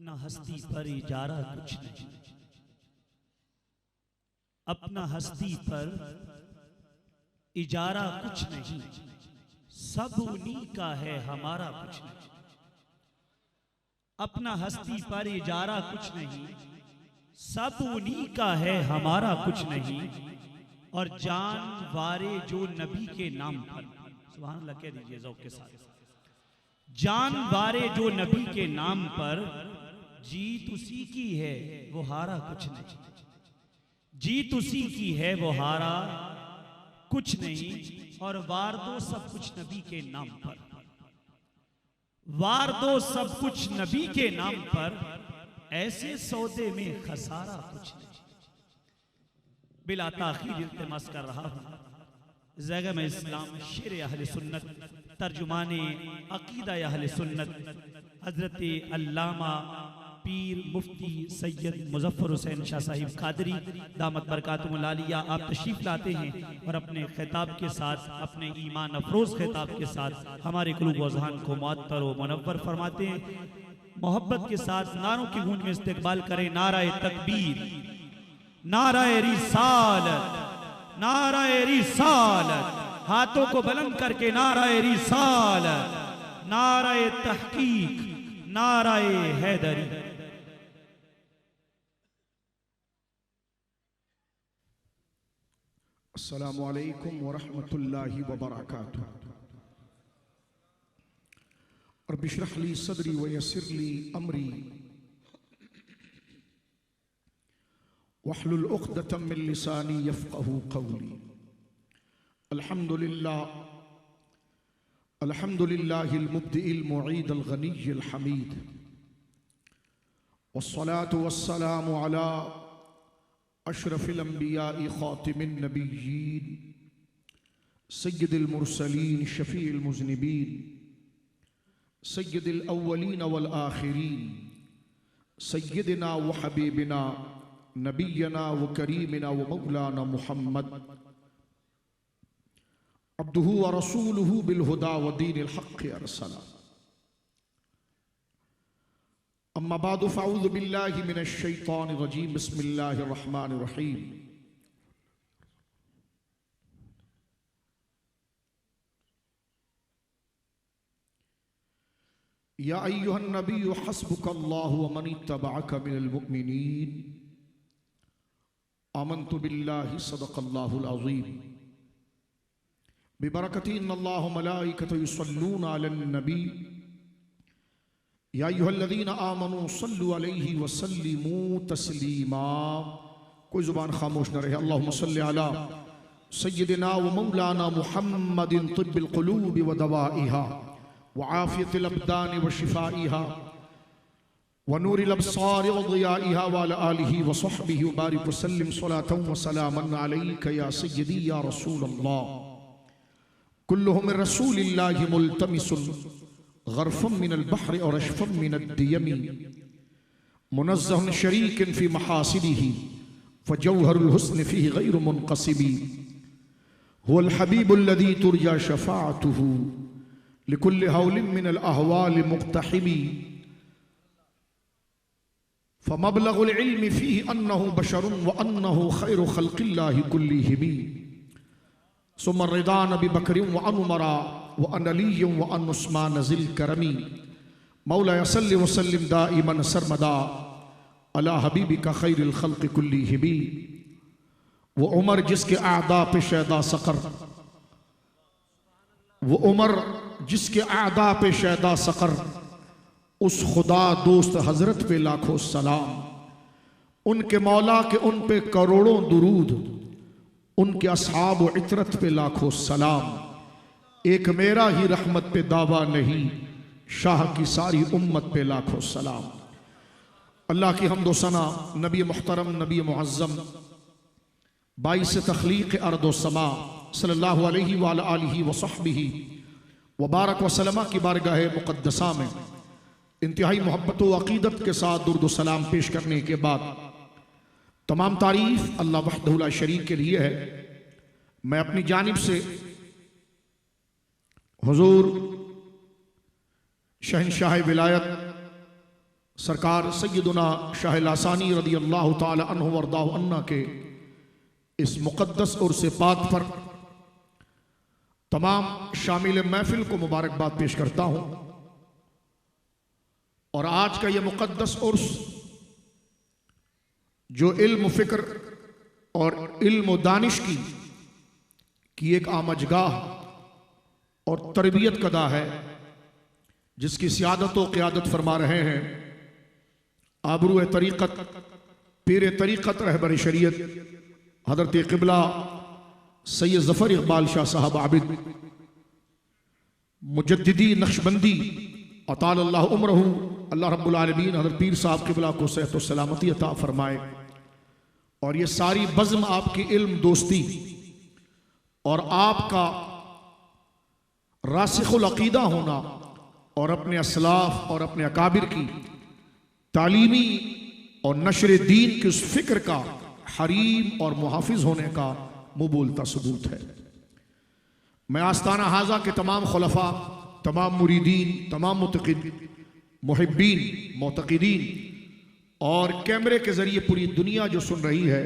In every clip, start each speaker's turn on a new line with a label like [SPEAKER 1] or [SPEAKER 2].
[SPEAKER 1] अपना हस्ती पर इजारा कुछ नहीं, अपना हस्ती पर इजारा कुछ नहीं, सब उन्हीं का है हमारा कुछ नहीं। अपना हस्ती पर इजारा कुछ नहीं, सब उन्हीं का है हमारा कुछ नहीं। और जान वारे जो नबी के नाम पर, सुभान अल्लाह कह दीजिए ज़ौक़ के साथ, जान वारे जो नबी के नाम पर, जीत उसी की है वो हारा कुछ नहीं, जीत उसी की है वो हारा कुछ नहीं। और वार दो सब कुछ नबी के नाम पर, वार दो सब कुछ नबी के नाम पर, ऐसे सौदे में खसारा कुछ नहीं। बिला ताखीर इल्तिमास कर रहा हूं ज़ैगम इस्लाम शेर अहले सुन्नत तर्जुमाने अकीदा अहले सुन्नत हजरत अल्लामा पीर मुफ्ती सैयद मुजफ्फर हुसैन शाह साहिब कादरी दामत बरकातुहुल आलिया आप तशरीफ लाते हैं और अपने खिताब के साथ, अपने ईमान अफरोज खिताब के साथ हमारे कुलूब व अज़हान को मुअत्तर व मुनव्वर फरमाते हैं। मोहब्बत के साथ नारों की गूंज में इस्तिकबाल करें। नाराए तकबीर, नाराए रिसालत, नाराए रिसालत, हाथों को बुलंद करके नाराए रिसालत, नाराए तहकीक, नाराए हैदरी।
[SPEAKER 2] अस्सलामु अलैकुम व रहमतुल्लाहि व बरकातुहू। रब्बि इश्रह ली सदरी व यस्सिर ली अमरी वहलुल उक़दतम मिन लिसानी यफ़क़हू क़ौली। अल्हम्दुलिल्लाह, अल्हम्दुलिल्लाहिल मुब्दिइल मुईदल गनिय्यिल हमीद, वस्सलातु वस्सलामु अला अशरफिल अंबिया'i ख़ातिमिन नबिय्यीन सय्यिदिल मुरसलीन शफ़ीइल मुज़निबीन सय्यिदिल अव्वलीन वल आखिरीन सय्यिदिना व हबीबिना नबिय्यना व करीमिना व मौलाना मुहम्मद अब्दुहु व रसूलुहु बिल हुदा व दीनिल हक़्क़ि अरसला। अम्मा बादु फ़अऊज़ु बिल्लाहि मिनश शैतानिर रजीम। बिस्मिल्लाहिर रहमानिर रहीम। या अय्युहन नबिय्यु हस्बुकल्लाहु व मन इत्तबअक मिनल मुमिनीन। आमन्तु बिल्लाहि सदक़ल्लाहुल अज़ीम। बिबरकति इन्नल्लाह व मलाइकतहु युसल्लूना अलन नबी या अय्युहल्लज़ीना आमनू सल्लु अलैहि व सल्लिमू तस्लीमा। कोई जुबान खामोश न रहे। अल्लाहुम्मा सल्लि अला सय्यिदिना व मौलाना मुहम्मदिन तिब्बिल क़ुलूबि व दवाइहा व आफ़ियतिल अब्दानि व शिफ़ाइहा व नूरिल अब्सारि व ज़ियाइहा व अला आलिहि व सहबिहि व बारिक व सल्लिम सलातन व सलामन अलैका या सय्यदी या रसूलल्लाह। कुल्लुहु मिन रसूलिल्लाहि मुल्तमिसुन ग़र्फ़म मिनल बहरि और अशफ़म मिनद दियमी मुनज़्ज़हुन शरीकिन फ़ी महासिनिही फ़जौहरुल हुस्न फ़ीहि ग़ैरु मुनक़सिबी हुवल हबीबुल्लज़ी तुरजा शफ़ाअतुहु लिकुल्लि हौलिन मिनल अहवालि मुक़्तहिमी फ़मबलग़ुल इल्मि फ़ीहि अन्नहु बशरुन व अन्नहु ख़ैरु ख़ल्क़िल्लाहि कुल्लिहिम सुम्मा रिदा नबी बकरिन व अनुमरा व अनलिय्युम व अन उस्मान ज़िल करमी मौला सल्लि व सल्लिम दाइमन सरमदा अला हबीबिका खैरिल खल्क़ि कुल्लिहिम। वो उमर जिसके आदा पे शैदा सक़र, वो उमर जिसके आदा पे शैदा सक़र, उस खुदा दोस्त हजरत पे लाखों सलाम। उनके मौला के उन पे करोड़ों दुरूद, उनके असहाब व इतरत पे लाखों सलाम। एक मेरा ही रहमत पे दावा नहीं, शाह की सारी उम्मत पे लाखों सलाम। अल्लाह की हम्द व सना नबी मुहतरम नबी मुअज़्ज़म बाइस तख्लीक़ अर्द व समा सल्लल्लाहु अलैहि व अला आलिहि व सहबिहि व बारक व सल्लमा की बारगाह मुक़द्दसा में इंतहाई मोहब्बत व अक़ीदत के साथ दुरूद व सलाम पेश करने के बाद तमाम तारीफ़ अल्लाह वहदहु ला शरीक के लिए है। मैं अपनी जानिब से हुज़ूर शहंशाह विलायत सरकार सैयदुना शाह लासानी रदी अल्लाह ताला अन्हु वरदाहु अन्ना के इस मुक़द्दस उर्स पाक पर तमाम शामिल महफिल को मुबारकबाद पेश करता हूँ। और आज का यह मुक़द्दस उर्स जो इल्म फ़िक्र और इल्म दानिश की एक आमजगाह और तरबियत कदा है, जिसकी सियादत व क़ियादत फरमा रहे हैं आबरू तरीक़त पीर तरीक़त रहबर शरीयत हज़रत क़िबला सैयद ज़फ़र इक़बाल शाह साहब आबिद मुजद्दिदी नक्शबंदी अतालल्लाहु उम्रहू। अल्लाह रब्बुल आलमीन हज़रत पीर साहब क़िबला को सेहत व सलामती अता फरमाए। और ये सारी बज़्म आपकी इल्म दोस्ती और आपका रासिख़ुल अक़ीदा होना और अपने असलाफ और अपने अकाबिर की तालीमी और नशर दीन की उस फ़िक्र का हरीम और मुहाफिज होने का मुबोलता सबूत है। मैं आस्ताना हाजा के तमाम खुलफा, तमाम मुरीदीन, तमाम मुतक़िद मुहिब्बीन मोतक़िदीन और कैमरे के ज़रिए पूरी दुनिया जो सुन रही है,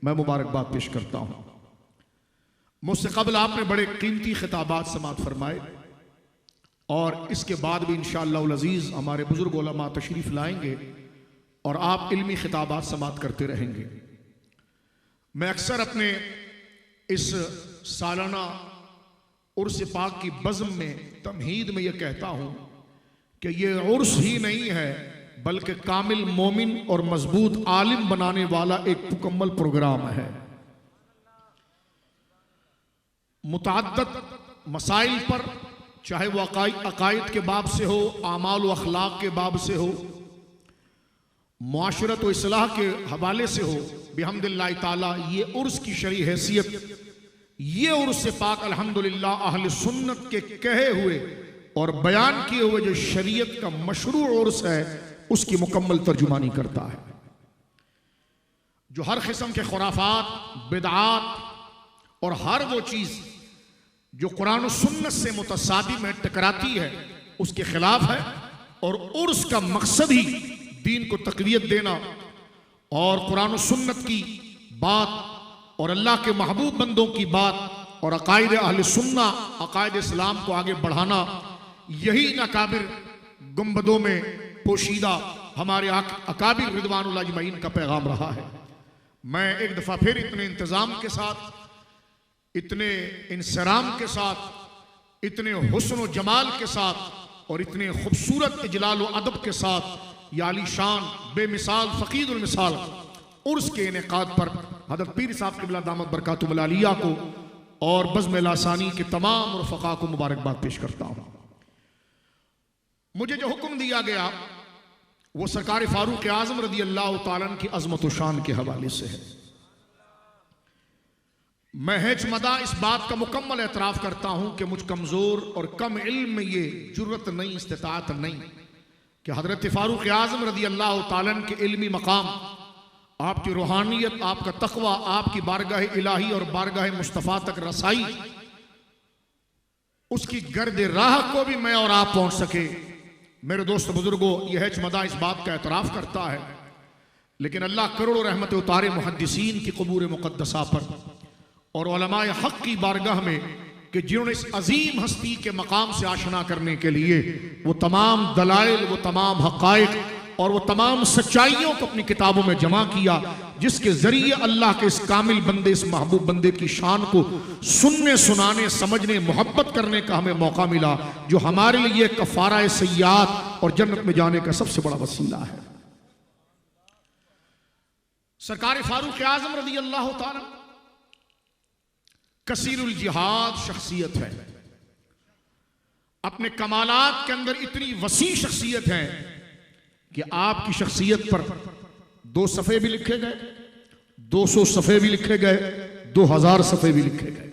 [SPEAKER 2] मैं मुबारकबाद पेश करता हूँ। मुझसे क़ब्ल आपने बड़े कीमती खिताबात समाअत फरमाए और इसके बाद भी इंशाअल्लाह अज़ीज़ हमारे बुज़ुर्ग उलमा तशरीफ़ लाएंगे और आप इल्मी खिताबात समाअत करते रहेंगे। मैं अक्सर अपने इस सालाना उर्स पाक की बज़्म में तमहीद में यह कहता हूँ कि यह उर्स ही नहीं है बल्कि कामिल मोमिन और मजबूत आलिम बनाने वाला एक मुकम्मल प्रोग्राम है। मुतअद्दिद मसाइल पर, चाहे वो अकायद के बाब से हो, आमाल व अखलाक के बाब से हो, मुआशरत व इस्लाह के हवाले से हो, बिहम्दिल्लाह ताला ये उर्स की शरई हैसियत, ये उर्स पाक अल्हम्दुलिल्लाह अहले सुन्नत के कहे हुए और बयान किए हुए जो शरीयत का मशरू उर्स है उसकी मुकम्मल तर्जुमानी करता है। जो हर किस्म के खुराफात, बिदआत और हर वो चीज़ जो कुरान और सुन्नत से मुतसादिम है, टकराती है, उसके खिलाफ है। और उर्स का मकसद ही दीन को तक़वियत देना और कुरान और सुन्नत की बात और अल्लाह के महबूब बंदों की बात और अकायद अहले सुन्ना, अकायद इस्लाम को आगे बढ़ाना, यही अकाबिर गुंबदों में पोशीदा हमारे अकाबिर रिदवानुल्लाह अजमईन का पैगाम रहा है। मैं एक दफ़ा फिर इतने इंतज़ाम के साथ, इतने इंसराम के साथ, इतने हुस्न व जमाल के साथ और इतने खूबसूरत इजलाल व अदब के साथ या अली शान बेमिसाल फ़क़ीदुल मिसाल उर्स के इनेकाद पर हज़रत पीर साहब क़िबला दामत बरकातुहुल आलिया को और बज़्म लासानी के तमाम रफ़क़ा को मुबारकबाद पेश करता हूँ। मुझे जो हुक्म दिया गया वो सरकार फ़ारूक आज़म रदी अल्लाह ताला अन्हु की अज़मत व शान के हवाले से है। मैं हेचमदा इस बात का मुकम्मल एतराफ़ करता हूँ कि मुझ कमज़ोर और कम इल्म में ये जुर्रत नहीं, इस्तिताअत नहीं कि हज़रत फ़ारूक आज़म रदी अल्लाह ताला अन्हु के इल्मी मकाम, आपकी रूहानियत, आपका तक़वा, आपकी बारगाह इलाही और बारगाह मुस्तफ़ा तक रसाई, उसकी गर्द राह को भी मैं और आप पहुँच सके। मेरे दोस्त बुजुर्गों, यह हेचमदा इस बात का एतराफ़ करता है, लेकिन अल्लाह करोड़ों रहमत उतारे मुहद्दिसीन की क़ुबूर मुक़द्दसा पर और उलमाए हक़ की बारगाह में कि जिन्होंने इस अजीम हस्ती के मकाम से आशना करने के लिए वो तमाम दलाइल, वो तमाम हक़ाइक़ और वो तमाम सच्चाइयों को अपनी किताबों में जमा किया, जिसके ज़रिए अल्लाह के इस कामिल बंदे, इस महबूब बंदे की शान को सुनने, सुनाने, समझने, मोहब्बत करने का हमें मौका मिला, जो हमारे लिए कफ़ारा सय्यात और जन्नत में जाने का सबसे बड़ा वसीला है। सरकार फ़ारूक आज़म रज़ी अल्लाह ताला कसीरुल जिहाद शख्सियत है, अपने कमालात के अंदर इतनी वसी शख्सियत है कि आपकी शख्सियत पर 2 सफ़े भी लिखे गए, 200 सफ़े भी लिखे गए, 2000 सफ़े भी लिखे गए,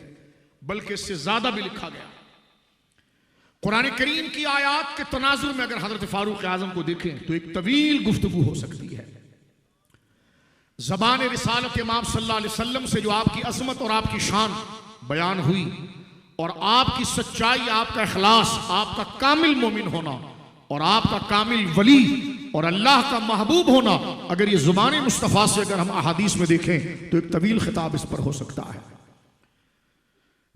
[SPEAKER 2] बल्कि इससे ज़्यादा भी लिखा गया। कुरान करीम की आयात के तनाजुर में अगर हज़रत फ़ारूक आज़म को देखें तो एक तवील गुफ्तगू हो सकती है। ज़बान रिसालत इमाम सल्लल्लाहु अलैहि वसल्लम से जो आपकी अज़मत और आपकी शान बयान हुई और आपकी सच्चाई, आपका इखलास, आपका कामिल मोमिन होना और आपका कामिल वली और अल्लाह का महबूब होना, अगर ये जुबान मुस्तफ़ा से अगर हम अहादीस में देखें तो एक तवील खिताब इस पर हो सकता है।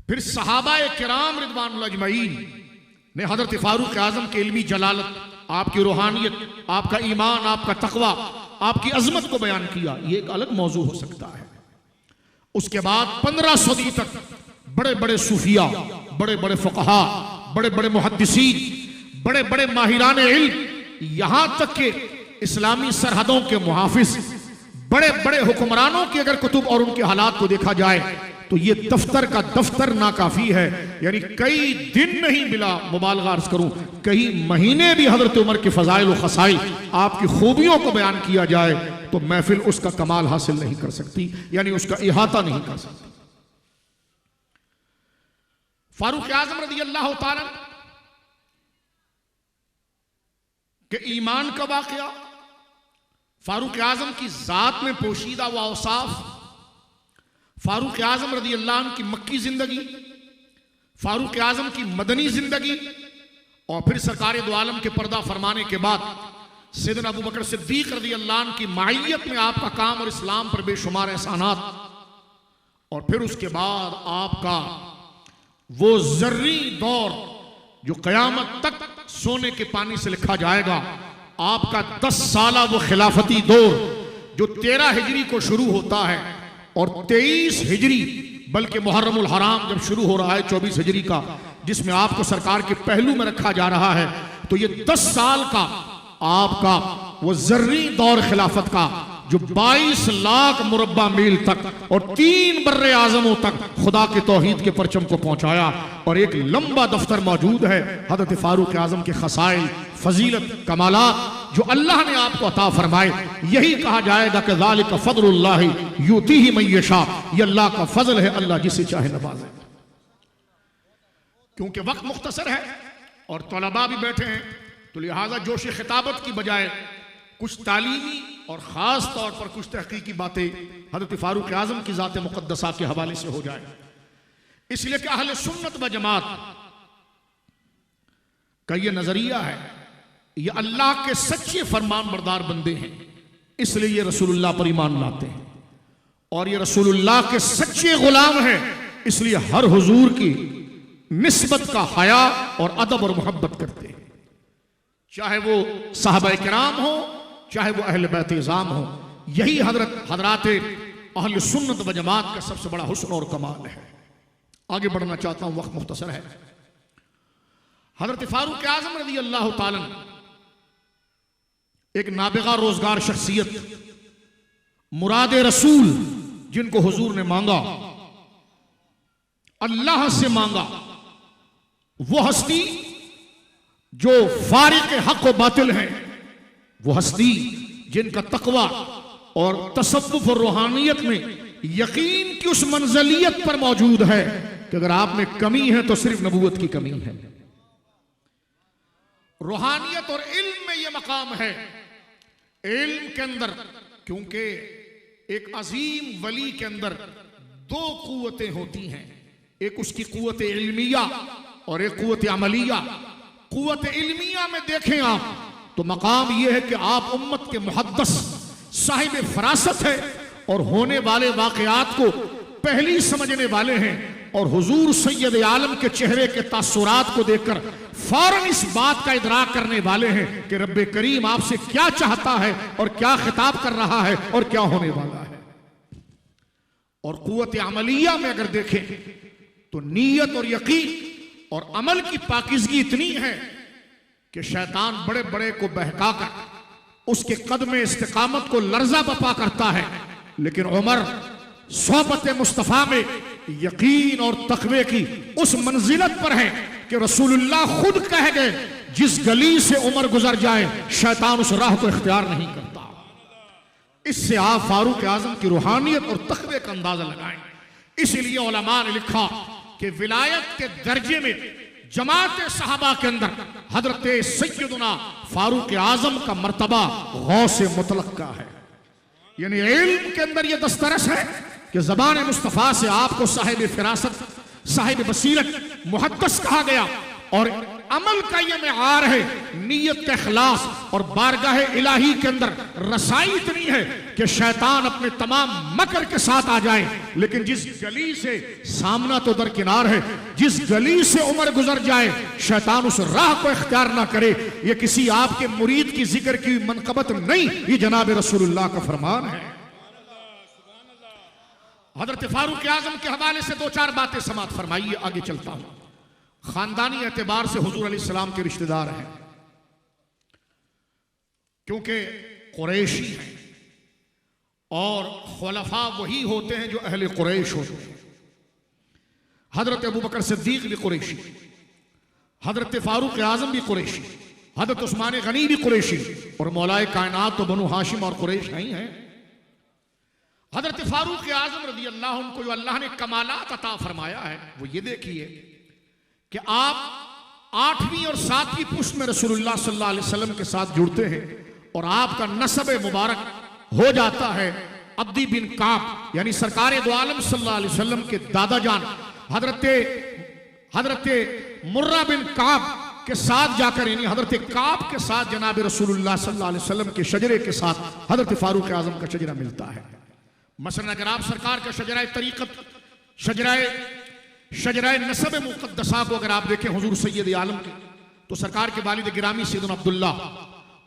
[SPEAKER 2] फिर सहाबाए किराम रिदवानुल्लाह अजमईन ने हजरत फारूक आजम के इल्मी जलालत, आपकी रूहानियत, आपका ईमान, आपका तकवा, आपकी अजमत को बयान किया। ये एक अलग मौजू हो सकता है। उसके बाद 15 सदी तक बड़े बड़े सूफिया, बड़े बड़े फुकहा, बड़े बड़े मुहद्दिसीन, बड़े बड़े माहिरान इल्म, यहां तक के इस्लामी सरहदों के मुहाफिज, बड़े बड़े हुक्मरानों की अगर कुतुब और उनके हालात को देखा जाए तो ये दफ्तर का दफ्तर नाकाफी है। यानी कई दिन नहीं मिला, मुबालगा अर्ज करूं, कई महीने भी हजरत उमर के फजाइल व खसाइल, आपकी खूबियों को बयान किया जाए तो महफिल उसका कमाल हासिल नहीं कर सकती, यानी उसका इहाता नहीं कर सकती। फारूक आजम रज़ी अल्लाह तआला के ईमान का वाकया, फारूक आजम की जात में पोशीदा व औसाफ, फारूक आजम रज़ी अल्लाह अन्हु की मक्की जिंदगी, फारूक आजम की मदनी जिंदगी, और फिर सरकार दो आलम के पर्दा फरमाने के बाद सैयदना अबू बकर सिद्दीक रज़ी अल्लाह अन्हु की माइयत में आपका काम और इस्लाम पर बेशुमार एहसानात, और फिर उसके बाद आपका वो जर्री दौर जो कयामत तक सोने के पानी से लिखा जाएगा, आपका 10 साला वो खिलाफती दौर जो 13 हिजरी को शुरू होता है और 23 हिजरी, बल्कि मुहर्रमुल हराम जब शुरू हो रहा है 24 हिजरी का, जिसमें आपको सरकार के पहलू में रखा जा रहा है, तो ये 10 साल का आपका वो जर्री दौर खिलाफत का जो 22 लाख मुरब्बा मील तक और 3 बर्रे आजमों तक खुदा के तौहीद के परचम को पहुंचाया। और एक लंबा दफ्तर मौजूद है हजरत फारूक आजम के खसाइल, फजीलत, कमालात जो अल्लाह ने आपको अता फरमाए। यही कहा जाएगा कि ज़ालिका फ़ज़्लुल्लाहि युतीहि मन यशा, ये अल्लाह का फजल है, अल्लाह जिसे चाहे नवाजे। क्योंकि वक्त मुख्तसर है और तलबा भी बैठे हैं, तो लिहाजा जोश खिताबत की बजाय कुछ तालीमी और ख़ास तौर पर कुछ तहकीकी बातें हज़रत फारूक आज़म की ज़ात मुक़द्दसा के हवाले से हो जाए। इसलिए कि अहले सुन्नत व जमात का ये नज़रिया है, ये अल्लाह के सच्चे फरमान बरदार बंदे हैं, इसलिए ये रसूलुल्लाह पर ईमान लाते हैं, और ये रसूलुल्लाह के सच्चे गुलाम हैं, इसलिए हर हुजूर की निस्बत का हया और अदब और मोहब्बत करते हैं, चाहे वो साहबा किराम हो, चाहे वो अहले बैत इज़ाम हो। यही हजरात अहले सुन्नत व जमात का सबसे बड़ा हुस्न और कमाल है। आगे बढ़ना चाहता हूं, वक्त मुख्तसर है। हजरत फारूक आज़म रज़ी अल्लाह ताला एक नाबिगा रोजगार शख्सियत, मुराद रसूल जिनको हुजूर ने मांगा, अल्लाह से मांगा, वो हस्ती जो फारिक हक व बातिल है, वो हस्ती जिनका तकवा और तसव्वुफ और रूहानियत में यकीन की उस मंजलियत पर मौजूद है कि अगर आप में कमी है तो सिर्फ नबूवत की कमी है। रूहानियत और इल्म में यह मकाम है। इल्म के अंदर, क्योंकि एक अजीम वली के अंदर 2 कुव्वतें होती हैं, एक उसकी कुव्वत इल्मिया और एक कुव्वत अमलिया। कुव्वत इल्मिया में देखें आप तो मकाम यह है कि आप उम्मत के मुहद्दस साहिब फरासत है और होने वाले वाकयात को पहली समझने वाले हैं, और हुजूर सैयद आलम के चेहरे के तासुरात को देखकर फौरन इस बात का इदराक करने वाले हैं कि रब्बे करीम आपसे क्या चाहता है और क्या खिताब कर रहा है और क्या होने वाला है। और कुव्वत अमलिया में अगर देखें तो नीयत और यकीन और अमल की पाकीज़गी इतनी है कि शैतान बड़े बड़े को बहकाकर उसके कदम इस्तिकामत को लर्जा बपा करता है, लेकिन उमर सोहबत मुस्तफ़ा में यकीन और तकवे की उस मंजिलत पर है कि रसूलुल्लाह खुद कह गए, जिस गली से उमर गुजर जाए शैतान उस राह को इख्तियार नहीं करता। इससे आप फारूक आज़म की रूहानियत और तकवे का अंदाजा लगाएं। इसीलिए उलमा ने लिखा कि विलायत के दर्जे में जमात सहाबा के अंदर हजरत सैयदना फारूक आज़म का मर्तबा गौसे मुतलक का है। यानी इल्म के अंदर यह दस्तरस है कि ज़बान मुस्तफ़ा से आपको साहिब फिरासत, साहिब बसीरत, मुहद्दिस कहा गया, और अमल का ये मेआर है, नीयत का इखलास। और बारगाह इलाही के अंदर रसाई इतनी है कि शैतान अपने तमाम मकर के साथ आ जाए, लेकिन जिस गली से सामना तो दरकिनार है, जिस गली से उमर गुजर जाए शैतान उस राह को इख्तियार ना करे। ये किसी आपके मुरीद की जिक्र की मनकबत नहीं, ये जनाब रसूलुल्लाह का फरमान है। हजरत फारूक आजम के हवाले से दो चार बातें समात फरमाइए, आगे चलता हूं। खानदानी एतबार से हुजूर अलैहिस्सलाम के रिश्तेदार हैं, क्योंकि कुरैशी हैं और खुलफा वही होते हैं जो अहले कुरैश होते हैं। हजरत अबू बकर सिद्दीक भी कुरैशी, हजरत फारूक आजम भी कुरैशी, हजरत उस्मान गनी भी कुरैशी, और मौलाए कायनात तो बनु हाशिम और कुरैश ही हैं। हजरत फारूक आजम रज़ी अल्लाह अन्हु को जो अल्लाह ने कमालात अता फरमाया है, वो ये देखिए कि आप 8वीं और 7वीं पुश्त में रसूलुल्लाह सल्लल्लाहु अलैहि वसल्लम के साथ जुड़ते हैं और आपका नसब मुबारक हो जाता है अब्दी बिन काब, यानी सरकार दो आलम सल्लल्लाहु अलैहि वसल्लम के दादा जान हजरत मुर्रा बिन काब के साथ जाकर, यानी हजरत काब के साथ जनाब रसूलुल्लाह सल्लल्लाहु अलैहि वसल्लम के शजरे के साथ हजरत फारूक आजम का शजरा मिलता है। मसलन अगर आप सरकार का शजराए तरीक़त, शजराए नसब मुक़द्दसा को अगर आप देखें हुजूर सैयद आलम के, तो सरकार के वालिद गिरामी सैयदना अब्दुल्ला,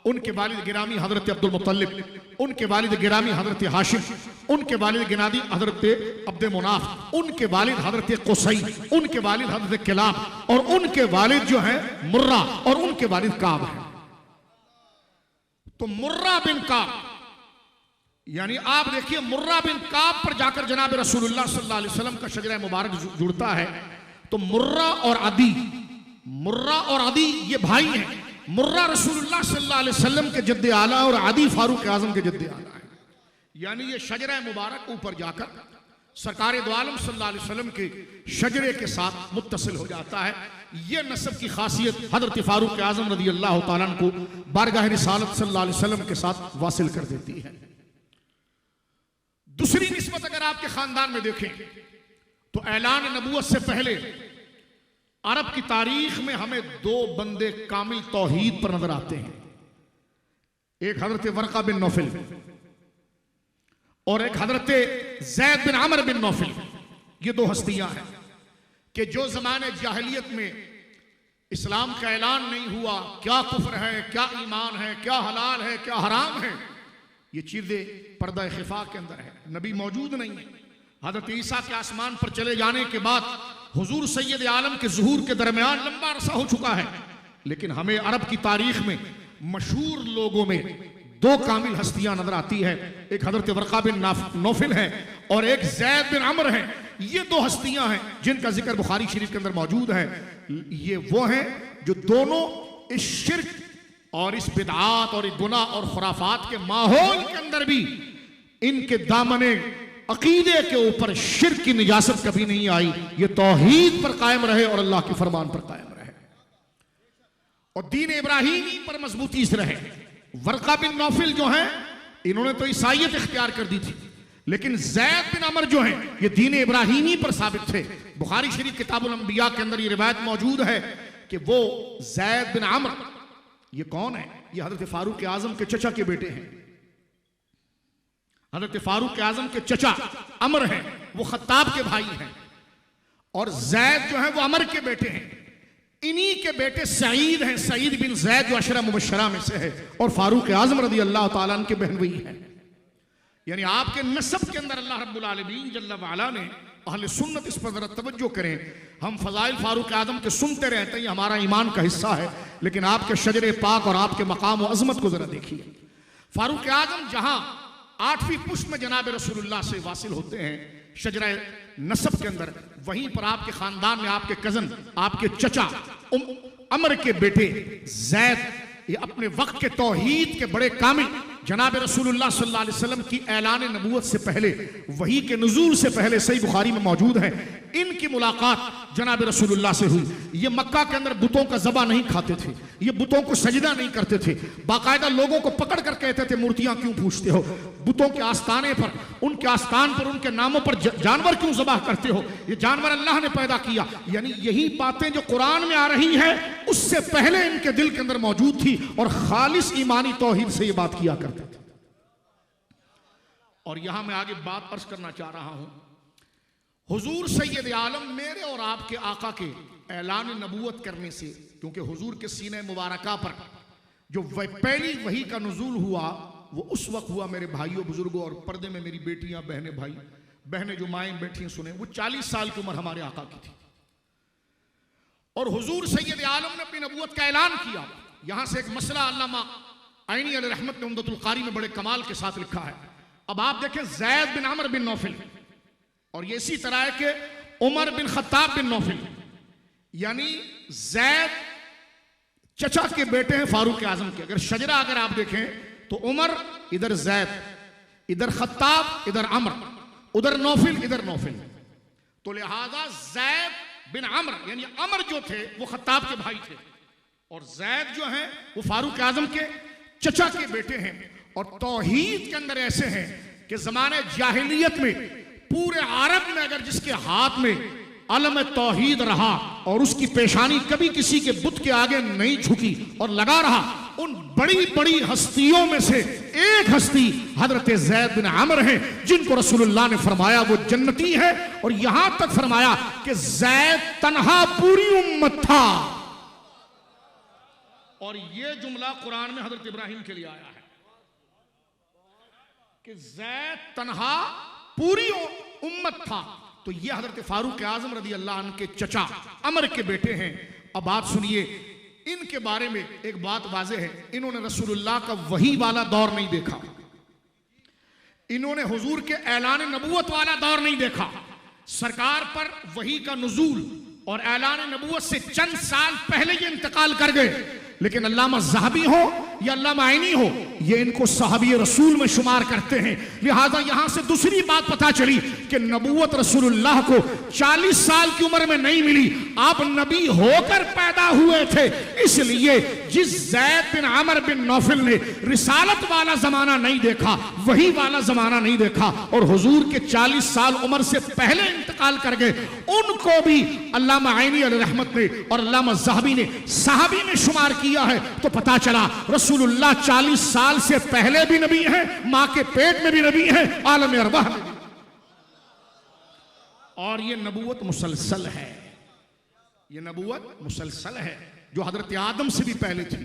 [SPEAKER 2] उनके वालिद गिरामी हजरत अब्दुल मुत्तलिब, उनके वालिद गिरामी हजरत हाशिम, उनके वालिद गिनादी हजरत अब्द मुनाफ, उनके वालिद हजरत कुसई, उनके वालिद हजरत किलाब, और उनके वालिद जो हैं मुर्रा, और उनके वालिद काब हैं। तो मुर्रा बिन काब, यानी आप देखिए मुर्रा बिन काब पर जाकर जनाब रसूलुल्लाह सल्लल्लाहु अलैहि वसल्लम का शजरा मुबारक जुड़ता है। तो मुर्रा और अदी ये भाई हैं। मुर्रा रसूलुल्लाह सल्लल्लाहु अलैहि वसल्लम के जद्दे आला और अदी फारूक आजम के जद्दे आला है। यानी ये शजरा मुबारक ऊपर जाकर सरकार दो आलम सल्लल्लाहु अलैहि वसल्लम के शजरे के साथ मुत्तसिल हो जाता है। ये नस्ब की खासियत हजरत फारूक आजम रज़ी अल्लाह तआला अन्हु को बारगाह रिसालत सल्लल्लाहु अलैहि वसल्लम के साथ वासिल कर देती है। दूसरी निस्बत अगर आपके खानदान में देखें तो ऐलान नबूवत से पहले अरब की तारीख में हमें दो बंदे कामिल तौहीद पर नजर आते हैं। एक हजरत वर्का बिन नौफिल और एक हजरत ज़ैद बिन अमर बिन नौफिल। ये दो हस्तियां हैं कि जो जमाने जाहिलियत में इस्लाम का ऐलान नहीं हुआ, क्या कुफ्र है, क्या ईमान है, क्या हलाल है, क्या हराम है, ये चीजें पर्दा खिफा के अंदर है, नबी मौजूद नहीं है। हजरत ईसा के आसमान पर चले जाने के बाद हुजूर सैयद आलम के ज़ुहूर के दरमियान लंबा अरसा हो चुका है, लेकिन हमें अरब की तारीख में मशहूर लोगों में दो कामिल हस्तियां नजर आती है। एक हजरत वर्का बिन नौफिल है और एक ज़ैद बिन अमर है। ये दो हस्तियां हैं जिनका जिक्र बुखारी शरीफ के अंदर मौजूद है। ये वो हैं जो दोनों इस शिर्क और इस बिदआत और गुनाह और खुराफात के माहौल के अंदर भी इनके दामने अकीदे के ऊपर शिर्क की निजासत कभी नहीं आई। ये तौहीद पर कायम रहे और अल्लाह के फरमान पर कायम रहे और दीन इब्राहीमी पर मजबूती से रहे। वर्का बिन नौफिल जो हैं इन्होंने तो ईसाईयत इख्तियार कर दी थी, लेकिन ज़ैद बिन अमर जो हैं ये दीन इब्राहीमी पर साबित थे। बुखारी शरीफ किताबुल अंबिया के अंदर ये रिवायत मौजूद है कि वो ज़ैद बिन अमर, ये कौन है? ये हजरत फारूक आजम के चचा के बेटे हैं। हजरत फारूक आजम के चचा अमर हैं, वो खत्ताब के भाई हैं, और ज़ैद जो है वो अमर के बेटे हैं। इन्हीं के बेटे सईद हैं, सईद बिन ज़ैद जो अशरा मुबशरा में से है, और फारूक आजम रज़ी अल्लाह तआला अन्हु के बहनोई हैं। यानी आपके नसब के अंदर अल्लाह रब्बुल आलमीन जल्ल वाला ने अहले सुन्नत इस पर जरा तवज्जो करें। हम फजाइल फारूक आजम के सुनते रहते हैं, हमारा ईमान का हिस्सा है, लेकिन आपके शजरे पाक और आपके मकाम और अजमत को जरा देखिए। फारूक आजम जहां 8वीं पुश्त में जनाब रसूलुल्लाह से वासिल होते हैं शजरा नसब के अंदर, वहीं पर आपके खानदान में आपके कजन, आपके चचा अमर के बेटे ज़ैद, ये अपने वक्त के तौहीद के बड़े कामिल जनाब रसूलुल्लाह सल्लल्लाहु अलैहि वसल्लम की ऐलान नबूवत से पहले, वही के नुज़ूल से पहले, सही बुखारी में मौजूद है। इनकी मुलाकात जनाब रसूलुल्लाह से हुई। ये मक्का के अंदर बुतों का ज़बा नहीं खाते थे, ये बुतों को सजदा नहीं करते थे, बाकायदा लोगों को पकड़ कर कहते थे मूर्तियां क्यों पूछते हो, बुतों के आस्थाने पर, उनके आस्थान पर, उनके नामों पर जानवर क्यों ज़बह करते हो, ये जानवर अल्लाह ने पैदा किया। यानी यही बातें जो कुरान में आ रही है उससे पहले इनके दिल के अंदर मौजूद थी और खालिस ईमानी तौहीद से ये बात किया करते थे। और यहां मैं आगे बात अर्ज करना चाह रहा हूं, हुजूर सैयद आलम मेरे और आपके आका के ऐलान नबूवत करने से, क्योंकि हुजूर के सीने मुबारका पर जो पहली वही का नुज़ूल हुआ वो उस वक्त हुआ मेरे भाइयों बुजुर्गों और पर्दे में मेरी बेटियां बहनें भाई बहनें जो माएँ बैठी सुने, वो 40 साल की उम्र हमारे आका की थी और हुजूर सैयद आलम ने अपनी नबूवत का ऐलान किया। यहां से एक मसला अल्लामा आइनी अलैहि रहमत ने उम्दतुल कारी में बड़े कमाल के साथ लिखा है। अब आप देखें ज़ैद बिन अमर बिन नौफिल और ये इसी तरह है कि उमर बिन खत्ताब बिन नौफिल, यानी ज़ैद चचा के बेटे हैं फारूक आजम के। अगर शजरा अगर आप देखें तो उमर इधर ज़ैद, इधर खत्ताब, इधर अमर, उधर नौफिल, इधर नौफिल, तो लिहाजा ज़ैद बिन अमर यानी अमर जो थे वो खत्ताब के भाई थे और ज़ैद जो हैं वो फारूक आजम के चचा के बेटे हैं। और तौहीद के अंदर ऐसे हैं कि ज़माने जाहिलियत में पूरे अरब में अगर जिसके हाथ में अलम तौहीद रहा और उसकी पेशानी कभी किसी के बुत के आगे नहीं झुकी और लगा रहा, उन बड़ी बड़ी हस्तियों में से एक हस्ती हजरत ज़ैद बिन अमर है, जिनको रसूलुल्लाह ने फरमाया वो जन्नती है। और यहां तक फरमाया कि ज़ैद तन्हा पूरी उम्मत था। और यह जुमला कुरान में हजरत इब्राहिम के लिए आया है कि ज़ैद तन्हा पूरी उम्मत था। तो ये हजरत फारूक आजम रदी अल्लाह अन्हु के चचा अमर के बेटे हैं। अब बात सुनिए, इनके बारे में एक बात वाज़ेह है, इन्होंने रसूलुल्लाह का वही वाला दौर नहीं देखा, इन्होंने हुजूर के ऐलान नबूवत वाला दौर नहीं देखा। सरकार पर वही का नुज़ूल और ऐलान नबूवत से चंद साल पहले ये इंतकाल कर गए। लेकिन अल्लामा ज़हाबी हो या अल्लामा आइनी हो, ये इनको सहाबी रसूल में शुमार करते हैं। लिहाजा यहां से दूसरी बात पता चली कि नबूवत रसूलुल्लाह को 40 साल की उम्र में नहीं मिली, आप नबी होकर पैदा हुए थे। इसलिए जिस ज़ैद बिन अमर बिन नौफिल ने रिसालत वाला जमाना नहीं देखा, वही वाला जमाना नहीं देखा और हुजूर के 40 साल उम्र से पहले इंतकाल कर गए, उनको भी अल्लामा आइनी अलैहि रहमत ने और अल्लामा ज़हाबी ने सहाबी में शुमार किया है। तो पता चला रसूलुल्लाह 40 साल से पहले भी नबी है, मां के पेट में भी नबी है, आलम अरवाह में भी। और ये नबूवत मुसलसल है, ये नबूवत मुसलसल है जो हजरत आदम से भी पहले थी,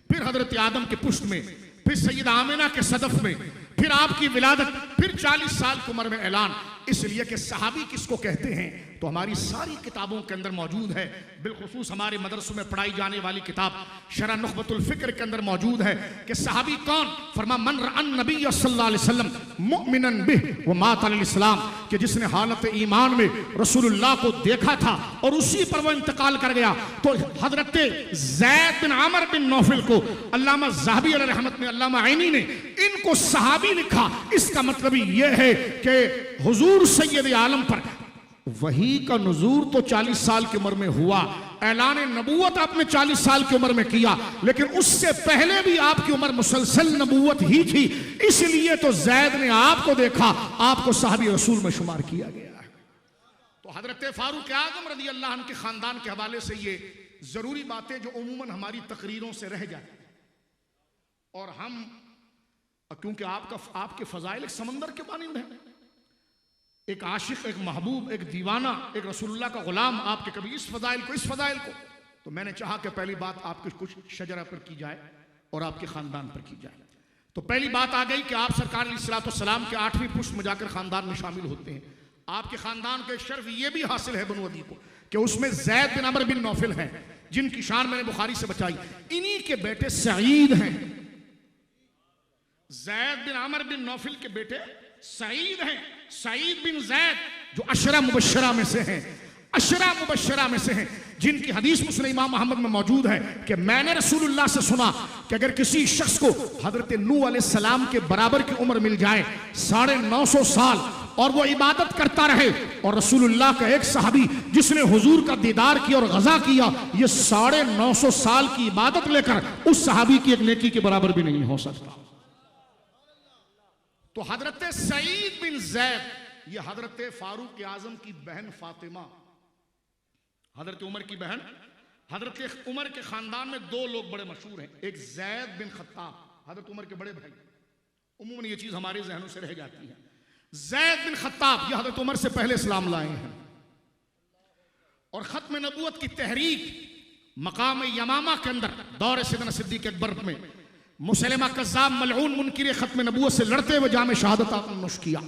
[SPEAKER 2] फिर हजरत आदम के पुष्ट में, फिर सैयदा आमिना के सदफ में, फिर आपकी विलादत, फिर 40 साल की उम्र में ऐलान। इसलिए कि सहाबी किसको कहते हैं तो हमारी सारी किताबों के अंदर मौजूद है, बिलखुसूस हमारे मदरसों में पढ़ाई जाने वाली किताब शरह नुखबतुल फिक्र के अंदर मौजूद है कि सहाबी कौन। फरमा मन रअन नबी सल्लल्लाहु अलैहि वसल्लम मुमिनन बिह व मात अलल इस्लाम, कि जिसने हालत ईमान में रसूलुल्लाह को देखा था और उसी पर वो इंतकाल कर गया। तो हजरत ज़ैद बिन अमर बिन नौफिल को अल्लामा ज़हाबी अलैहि रहमत ने, अल्लामा आइनी ने इनको सहाबी लिखा। इसका मतलब यह है कि हुजूर सैयद आलम पर वही का नुज़ूल तो 40 साल की उम्र में हुआ, ऐलान नबूवत आपने 40 साल की उम्र में किया, लेकिन उससे पहले भी आपकी उम्र मुसलसल नबूवत ही थी। इसलिए तो ज़ैद ने आपको देखा, आपको सहाबी रसूल में शुमार किया गया है। तो हजरत फारूक आज़म रज़ी अल्लाह अन्हु के खानदान के हवाले से ये जरूरी बातें जो उमूमन हमारी तकरीरों से रह जाए, और हम क्योंकि आपके फजाइल एक समंदर के मानिंद हैं, एक आशिक, एक महबूब, एक दीवाना, एक रसूलुल्लाह का गुलाम, आपके कभी इस फजाइल को, इस फजाइल को, तो मैंने चाहा कि पहली बात आपके कुछ शजरा पर की जाए और आपके खानदान पर की जाए। तो पहली बात आ गई कि आप सरकार अलैहिस्सलाम के 8वीं पुष्ट में जाकर खानदान में शामिल होते हैं। आपके खानदान को एक शर्फ ये भी हासिल है बनु अदी को कि उसमें ज़ैद बिन अमर बिन नौफिल हैं, जिनकी शान मैंने बुखारी से बचाई। इन्हीं के बेटे सईद हैं, ज़ैद बिन अमर बिन नौफिल के बेटे सईद हैं, सईद बिन ज़ैद जो अशरा मुबश्शरा में से हैं, अशरा मुबश्शरा में से हैं, जिनकी हदीस मुस्लिम इमाम अहमद में मौजूद है कि मैंने रसूलुल्लाह से सुना कि अगर किसी शख्स को हजरत नूह अलैहिस्सलाम के बराबर की उम्र मिल जाए, 950 साल, और वो इबादत करता रहे। और रसूलुल्लाह का एक सहाबी जिसने हुजूर का दीदार किया और गजा किया, ये 950 साल की इबादत लेकर उस सहाबी की एक नेकी के बराबर भी नहीं हो सकता। तो हजरत सईद बिन ज़ैद, ये हजरत फारूक आजम की बहन फातिमा, हजरत उमर की बहन, हजरत उमर के खानदान में दो लोग बड़े मशहूर हैं, एक ज़ैद बिन खत्ताब, हजरत उमर के बड़े भाई। उम्मूमन ये चीज हमारे जहनों से रह जाती है। ज़ैद बिन खत्ताब ये हजरत उमर से पहले इस्लाम लाए हैं और खत्म नबूवत की तहरीक मकाम यमामा के अंदर दौर सैयदना सिद्दीक़ अकबर में मुसलमा कज़्ज़ाब मलऊन मुनकिर खत्म नबूवत से लड़ते हुए जाम शहादत नोश किया।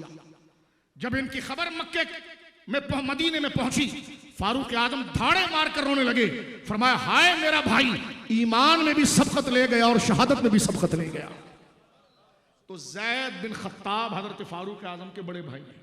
[SPEAKER 2] जब इनकी खबर मक्के में मदीने में पहुंची, फारूक आजम धाड़े मार कर रोने लगे। फरमाया, हाय मेरा भाई, ईमान में भी सबकत ले गया और शहादत में भी सबकत ले गया। तो ज़ैद बिन खत्ताब हजरत फारूक आजम के बड़े भाई हैं।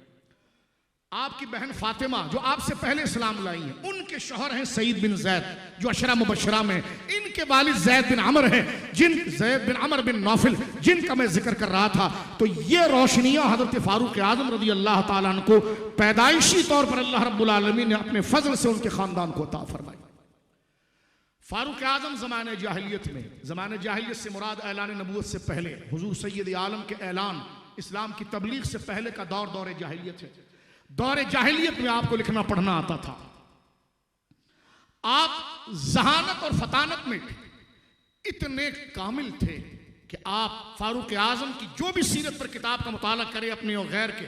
[SPEAKER 2] आपकी बहन फातिमा जो आपसे पहले इस्लाम लाई है, उनके शौहर हैं सईद बिन ज़ैद जो अशरा मुबशरा में, इनके वालिद ज़ैद बिन अमर हैं, ज़ैद बिन अमर बिन नौफिल जिनका मैं जिक्र कर रहा था। तो ये रोशनियां हजरत फारूक आजम रज़ी अल्लाह ताला अन्हु को पैदाइशी तौर पर अल्लाह रब्बुल आलमीन ने अपने फजल से उनके खानदान को अता फरमाई। फारूक आजम ज़माने जाहिलियत में, ज़माने जाहिलियत से मुराद ऐलान नबूवत से पहले, हुजूर सैयद आलम के ऐलान इस्लाम की तबलीग से पहले का दौर जाहिलियत है। दौर जाहिलियत में आपको लिखना पढ़ना आता था। आप जहानत और फतानत में इतने कामिल थे कि आप फारूक आजम की जो भी सीरत पर किताब का मुताला करें अपने और गैर के,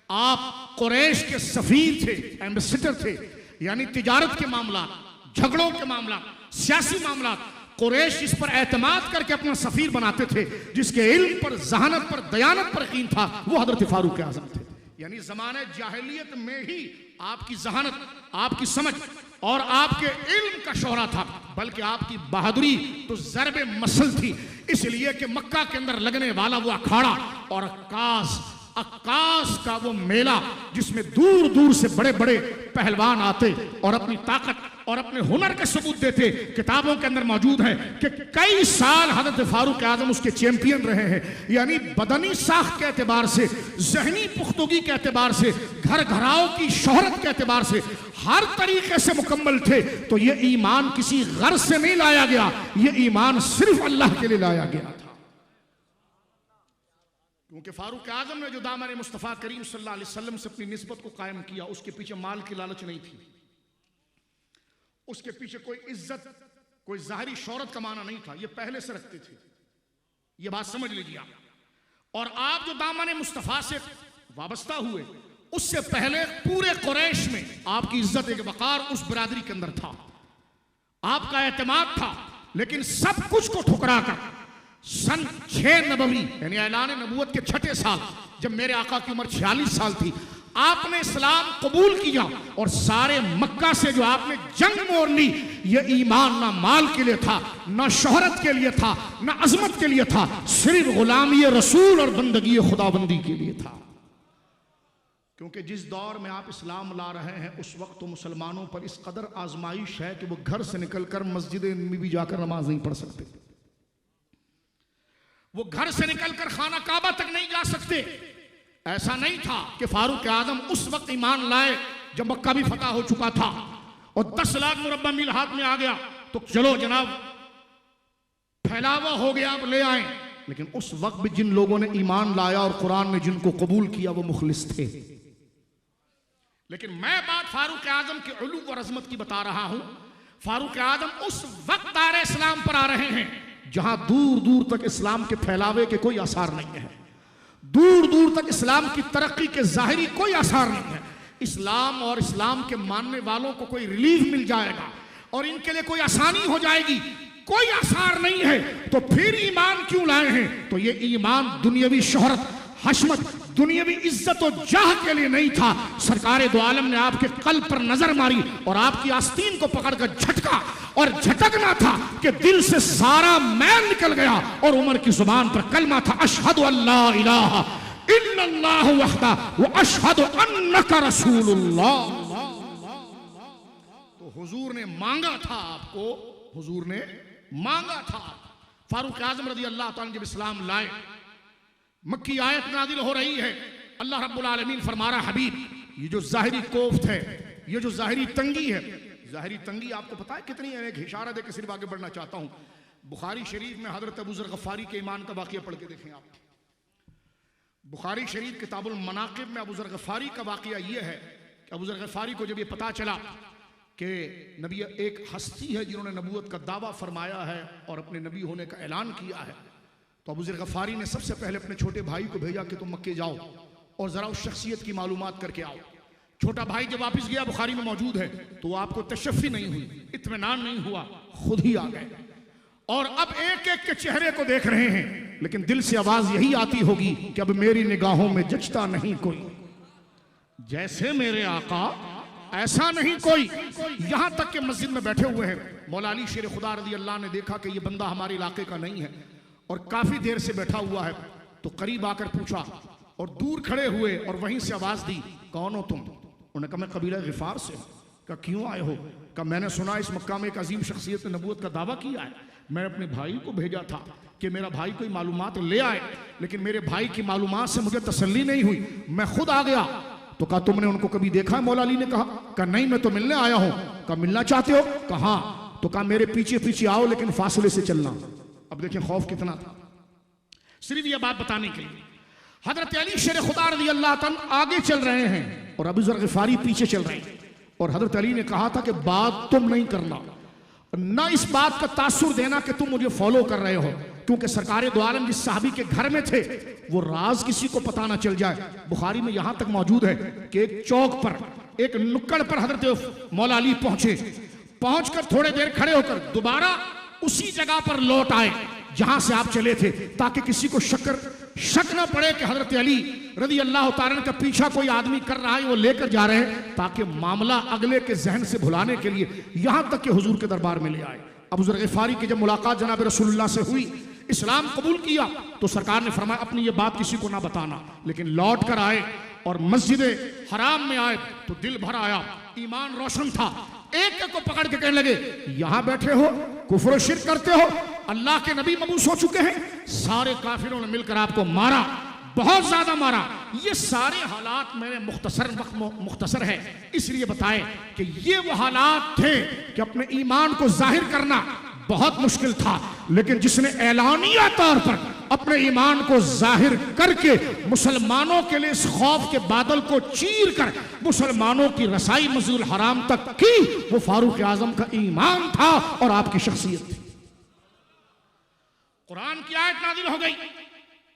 [SPEAKER 2] आप कुरैश के सफीर थे, एम्बेसडर थे। यानी तिजारत के मामला, झगड़ों के मामला, सियासी मामला, कुरैश इस पर एतमाद करके अपना सफीर बनाते थे। जिसके इल्म पर, जहानत पर, दयानत पर यकीन था, वो हजरत फारूक आजम थे। यानी जमाने जाहिलियत में ही आपकी जहानत, आपकी समझ और आपके इल्म का शोहरा था, बल्कि आपकी बहादुरी तो ज़रबे मसल थी। इसलिए कि मक्का के अंदर लगने वाला वो अखाड़ा और अक्कास का वो मेला, जिसमें दूर दूर से बड़े बड़े पहलवान आते और अपनी ताकत और अपने हुनर के सबूत देते, किताबों के अंदर मौजूद है कि कई साल हजरत फारूक आजम उसके चैंपियन रहे हैं। यानी बदनी साख के एतबार से, जहनी पुख्तगी के एतबार से, घर घराव की शोहरत के एतबार से हर तरीके से मुकम्मल थे। तो ये ईमान किसी गर्ज से नहीं लाया गया, ये ईमान सिर्फ अल्लाह के लिए लाया गया था। क्योंकि फारूक आजम ने जो दामन मुस्तफ़ा करीम सल्लल्लाहु अलैहि वसल्लम से अपनी निस्बत को कायम किया, उसके पीछे माल की लालच नहीं थी, उसके पीछे कोई इज्जत, कोई ज़ाहिरी शौहरत कमाना नहीं था। ये पहले से रखते थे, ये बात समझ लीजिए आप। और आप जो दामन मुस्तफ़ा से वाबस्ता हुए, उससे पहले पूरे कुरैश में आपकी इज्जत, एक वक़ार उस बिरादरी के अंदर था, आपका एतमाद था। लेकिन सब कुछ को ठुकरा कर सन 6 नबवी यानी ऐलान नबूवत के 6ठे साल, जब मेरे आका की उम्र 46 साल थी, आपने इस्लाम कबूल किया। और सारे मक्का से जो आपने जंग मोड़ ली, ये ईमान ना माल के लिए था, ना शोहरत के लिए था, ना अजमत के लिए था, सिर्फ गुलामी रसूल और बंदगी खुदाबंदी के लिए था। क्योंकि जिस दौर में आप इस्लाम ला रहे हैं, उस वक्त तो मुसलमानों पर इस कदर आजमाइश है कि वो घर से निकलकर मस्जिद में भी जाकर नमाज नहीं पढ़ सकते, वो घर से निकलकर खाना काबा तक नहीं जा सकते। ऐसा नहीं था कि फारूक आजम उस वक्त ईमान लाए जब मक्का भी फतह हो चुका था और 10 लाख मुरब्बा मील हाथ में आ गया तो चलो जनाब फैलावा हो गया, अब ले आए। लेकिन उस वक्त भी जिन लोगों ने ईमान लाया और कुरान ने जिनको कबूल किया, वो मुखलिस थे। लेकिन मैं बात फारूक आजम के उलू और अजमत की बता रहा हूं। फारूक आजम उस वक्त दार इस्लाम पर आ रहे हैं जहां दूर दूर तक इस्लाम के फैलावे के कोई आसार नहीं है, दूर दूर तक इस्लाम की तरक्की के जाहिरी कोई आसार नहीं है। इस्लाम और इस्लाम के मानने वालों को कोई रिलीफ मिल जाएगा और इनके लिए कोई आसानी हो जाएगी, कोई आसार नहीं है। तो फिर ईमान क्यों लाए हैं? तो ये ईमान दुनियावी शोहरत, हशमत, दुनियावी इज्जत और जाह के लिए नहीं था। सरकारे दो आलम ने आपके कल्ब पर नजर मारी और आपकी आस्तीन को पकड़कर झटका, और झटकना था कि दिल से सारा मैल निकल गया और उमर की जुबान पर कलमा था, अशहदु अल्ला इलाहा इल्लल्लाह वहदा व अशहदु अन्नका रसूलुल्लाह। तो हुजूर ने मांगा था आपको, हुजूर ने मांगा था। फारूक आजम रज़ी अल्लाह ताला जब इस्लाम लाए, मक्की आयत नाजिल हो रही है, अल्लाह रब्बुल आलमीन फरमा रहा हबीब, ये जो जाहिरी कोफ्त है, ये जो जाहिरी तंगी है, जाहिरी तंगी आपको पता है कितनी है? एक इशारा देकर सिर्फ आगे बढ़ना चाहता हूं। बुखारी शरीफ में हजरत अबू ज़र गफ़ारी के ईमान का वाक़या पढ़ के देखें आप। बुखारी शरीफ किताबुल मनाक़िब में अबू ज़र गफ़ारी का वाक़या ये है कि अबू ज़र गफ़ारी को जब ये पता चला कि नबी एक हस्ती है जिन्होंने नबूवत का दावा फरमाया है और अपने नबी होने का ऐलान किया है, तो अबू ज़र गफ़ारी ने सबसे पहले अपने छोटे भाई को भेजा कि तुम मक्के जाओ और ज़रा उस शख्सियत की मालूमात करके आओ। छोटा भाई जब वापस गया, बुखारी में मौजूद है, तो आपको तशफ़ी नहीं हुई, इत्मीनान नहीं हुआ, खुद ही आ गए और अब एक एक के चेहरे को देख रहे हैं, लेकिन दिल से आवाज यही आती होगी कि अब मेरी निगाहों में जचता नहीं कोई, जैसे मेरे आका ऐसा नहीं कोई। यहां तक कि मस्जिद में बैठे हुए हैं, मौला अली शेर खुदा रज़ी अल्लाह ने देखा कि ये बंदा हमारे इलाके का नहीं है और काफी देर से बैठा हुआ है, तो करीब आकर पूछा और दूर खड़े हुए और वहीं से आवाज दी, कौन हो तुम? उन्होंने कहा मैं कबीला गिफार से हूं। कहा क्यों आए हो? कहा मैंने सुना इस मक्का में एक अजीम शख्सियत ने नबूवत का दावा किया है, मैं अपने भाई को भेजा था कि मेरा भाई कोई मालूमात ले आए, लेकिन मेरे भाई की मालूमात से मुझे तसल्ली नहीं हुई, मैं खुद आ गया। तो कहा तुमने उनको कभी देखा है? मौला अली ने कहा नहीं, मैं तो मिलने आया हूं। कहा मिलना चाहते हो? कहा हाँ। तो कहा मेरे पीछे पीछे आओ, लेकिन फासले से चलना। अब देखिए खौफ कितना था। सिर्फ यह बात बताने के लिए हजरत अली शेर खुदा रज़ी अल्लाह तआला आगे चल रहे हैं और अबू ज़र ग़िफ़ारी पीछे चल रहे हैं, और हजरत अली ने कहा था कि बात तुम नहीं करना, ना इस बात का तासुर देना कि तुम मुझे फॉलो कर रहे हो, क्योंकि सरकार दो आलम जिस साहबी के घर में थे वो राज किसी को पता ना चल जाए। बुखारी में यहां तक मौजूद है कि एक चौक पर, एक नुक्कड़ पर हजरत मौला अली पहुंचे, पहुंचकर थोड़े देर खड़े होकर दोबारा उसी जगह पर लौट आए जहां से आप चले थे, ताकि किसी को शक न पड़े कि हजरत अली रज़ी अल्लाह तआला का पीछा कोई आदमी कर रहा है, वो लेकर जा रहे हैं, ताकि मामला अगले के जहन से भुलाने के लिए यहां तक कि हुजूर के दरबार में ले आए। अबू ज़र ग़िफ़ारी की जब मुलाकात जनाब रसूलुल्लाह से हुई, इस्लाम कबूल किया, तो सरकार ने फरमाया अपनी ये बात किसी को ना बताना, लेकिन लौट कर आए और मस्जिद हराम में आए तो दिल भर आया, ईमान रोशन था। एक एक को पकड़ के कहने लगे, यहां बैठे हो, कुफ्र शिर्क करते हो, अल्लाह के नबी मबूस हो चुके हैं, सारे काफिरों ने मिलकर आपको मारा, बहुत ज्यादा मारा। ये सारे हालात मैंने मुख्तसर है इसलिए बताए कि ये वो हालात थे कि अपने ईमान को जाहिर करना बहुत मुश्किल था, लेकिन जिसने ऐलानिया तौर पर अपने ईमान को जाहिर करके मुसलमानों के लिए इस खौफ के बादल को चीर कर मुसलमानों की रसाई मस्जिदुल हराम तक की, वो फारूक आजम का ईमान था और आपकी शख्सियत थी। कुरान की आयत नाज़िल हो गई,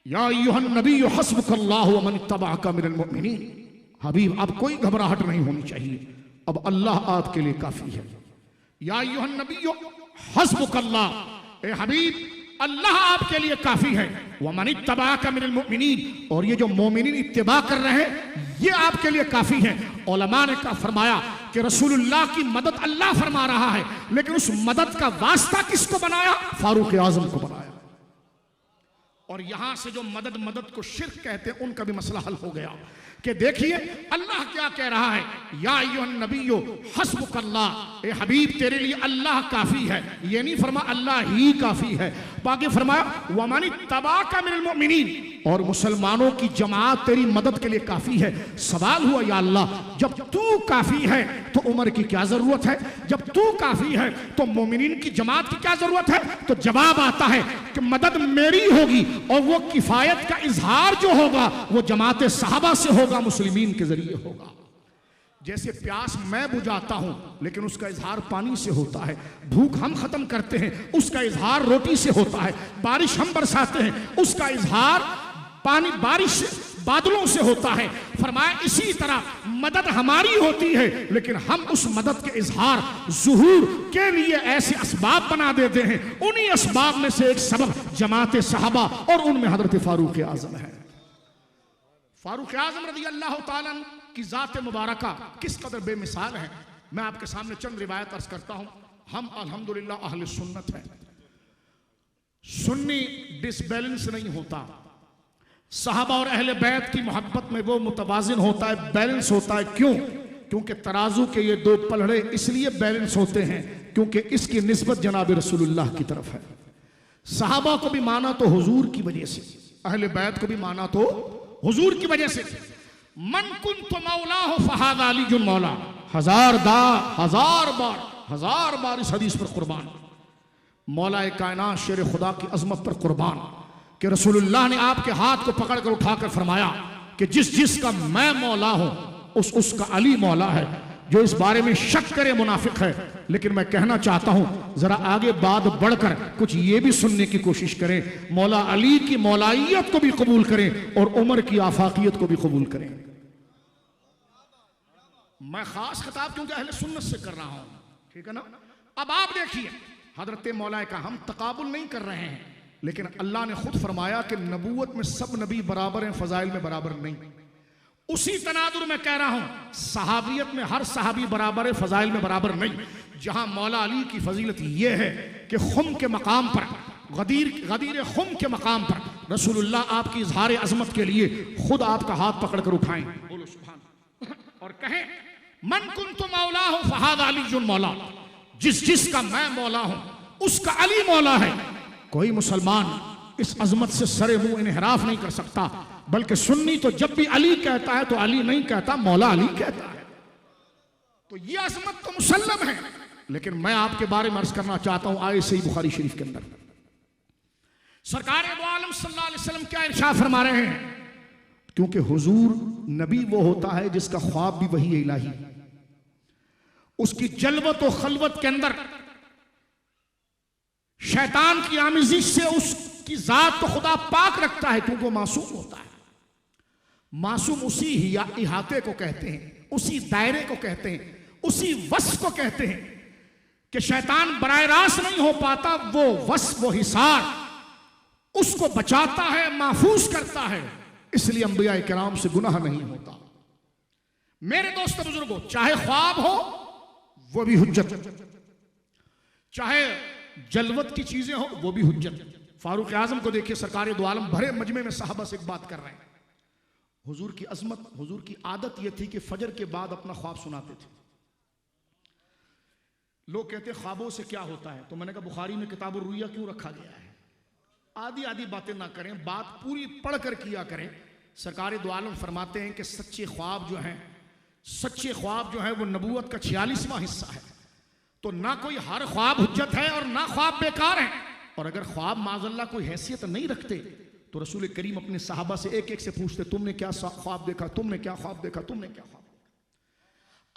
[SPEAKER 2] या अय्युहन नबी हस्बुकल्लाहु व मन इत्तबअका मिनल मुमिनीन। हबीब अब कोई घबराहट नहीं होनी चाहिए, अब अल्लाह आपके लिए काफी है। या अय्युहन नबी हस्बुकल्लाह, ए हबीब अल्लाह आपके लिए काफी है, व मन इत्तबअका मिनल मुमिनीन, और ये जो मोमिनीन इत्तिबा कर रहे हैं ये आपके लिए काफी है। उलमा ने कहा फरमाया कि रसूलुल्लाह की मदद अल्लाह फरमा रहा है, लेकिन उस मदद का वास्ता किसको बनाया? फारूक आजम को बनाया। और यहां से जो मदद को शिर्क कहते हैं उनका भी मसला हल हो गया कि देखिए अल्लाह क्या कह रहा है, या अय्युहन नबिय्यु हस्बुकल्लाह, ए हबीब तेरे लिए अल्लाह काफी है। ये नहीं फरमा अल्लाह ही काफी है, बाकी फरमाया व मन इत्तबअका मिनल मुमिनीन, और मुसलमानों की जमात तेरी मदद के लिए काफी है। सवाल हुआ या अल्लाह जब तू काफी है तो उमर की क्या जरूरत है, जब तू काफी है तो मोमिनीन की जमात की क्या जरूरत है? तो जवाब आता है कि मदद मेरी होगी और वो किफायत का इजहार जो होगा वो जमात सहाबा से होगा, मुस्लिमीन के जरिए होगा। जैसे प्यास मैं बुझाता हूं लेकिन उसका इजहार पानी से होता है, भूख हम खत्म करते हैं उसका इजहार रोटी से होता है, बारिश हम बरसाते हैं उसका इजहार पानी बारिश बादलों से होता है। फरमाया इसी तरह मदद हमारी होती है, लेकिन हम उस मदद के इजहार ज़ुहूर के लिए ऐसे असबाब बना देते हैं। उन्हीं असबाब में से एक सबब जमात सहाबा और उनमें हजरत फारूक आजम है। फारूक आजम रज़ी अल्लाह तआला की ज़ात मुबारका किस कदर बेमिसाल है। मैं आपके सामने चंद रिवायत अर्ज करता हूं। हम अल्हम्दुलिल्लाह अहले सुन्नत है, सुन्नी डिसबैलेंस नहीं होता। सहाबा और अहले बैत की मोहब्बत में वो मुतवाजिन होता है, बैलेंस होता है। क्यों? क्योंकि तराजू के ये दो पलड़े इसलिए बैलेंस होते हैं क्योंकि इसकी निस्बत जनाब रसूलुल्लाह की तरफ है। सहाबा को भी माना तो हुजूर की वजह से, अहले बैत को भी माना तो हुजूर की वजह से। मन कुन्तु मौलाहु फहाज़ा अलीयुन मौला। हजार बार इस हदीस पर कुर्बान, मौलाए कायनात शेर खुदा की अजमत पर कुर्बान कि रसूलुल्लाह ने आपके हाथ को पकड़कर उठाकर फरमाया कि जिसका मैं मौला हूं उसका अली मौला है। जो इस बारे में शक करे मुनाफिक है। लेकिन मैं कहना चाहता हूं, जरा आगे बात बढ़कर कुछ ये भी सुनने की कोशिश करें, मौला अली की मौलाइयत को भी कबूल करें और उमर की आफाकियत को भी कबूल करें। मैं खास खिताब क्योंकि अहले सुन्नत से कर रहा हूं, ठीक है ना। अब आप देखिए हजरत मौला का हम तकाबुल नहीं कर रहे हैं, लेकिन अल्लाह ने खुद फरमाया कि नबूवत में सब नबी बराबर हैं, फजाइल में बराबर नहीं। उसी तनादुर में कह रहा हूं, सहाबियत में हर सहाबी बराबर है, फजाइल में बराबर नहीं। जहां मौला अली की फजीलत यह है कि खुम के मकाम पर, गदीर खुम के मकाम पर रसूलुल्लाह आपकी इजहार अजमत के लिए खुद आपका हाथ पकड़कर उठाएं, बोलो सुभान, और कहें मन कुन्तु मौलाहु फहाज़ा अलीयुन मौला। जिसका मैं मौला हूं उसका अली मौला है। कोई मुसलमान इस अजमत से सरे मुंह इनहराफ नहीं कर सकता, बल्कि सुन्नी तो जब भी अली कहता है तो अली नहीं कहता, मौला अली कहता है। तो ये अजमत तो मुसल्लम है। लेकिन मैं आपके बारे में अर्ज करना चाहता हूं, आए सही बुखारी शरीफ के अंदर सरकार दो आलम सल्लल्लाहु अलैहि वसल्लम क्या इरशाद फरमा रहे हैं, क्योंकि हुजूर नबी वो होता है जिसका ख्वाब भी वही इलाही, उसकी जलवत और खलवत के अंदर शैतान की आमिज़िश से उसकी जात को खुदा पाक रखता है, क्योंकि वो मासूम होता है। मासूम उसी इहाते को कहते हैं, उसी दायरे को कहते हैं, उसी वस्फ को कहते हैं कि शैतान बराह रास्त नहीं हो पाता। वो वस्फ, वो हिसार उसको बचाता है, महफूज करता है। इसलिए अंबिया किराम से गुनाह नहीं होता। मेरे दोस्त बुजुर्गों, चाहे ख्वाब हो वो भी हुज्जत, चाहे जलवत की चीजें हो वो भी हुज्जत। फारूक आजम को देखिए, सरकार दो आलम भरे मजमे में साहबा से एक बात कर रहे हैं। हुजूर की अजमत, हुजूर की आदत यह थी कि फजर के बाद अपना ख्वाब सुनाते थे। लोग कहते ख्वाबों से क्या होता है, तो मैंने कहा बुखारी में किताबुर रुया क्यों रखा गया है। आधी आधी बातें ना करें, बात पूरी पढ़कर किया करें। सरकार दो आलम फरमाते हैं कि सच्चे ख्वाब जो है वो नबूवत का 46वां हिस्सा है। तो ना कोई हर ख्वाब हुज्जत है और ना ख्वाब बेकार है। और अगर ख्वाब माज़अल्लाह कोई हैसियत नहीं रखते तो रसूल करीम अपने सहाबा से एक एक से पूछते, तुमने क्या ख्वाब देखा, तुमने क्या ख्वाब देखा, तुमने क्या ख्वाब देखा।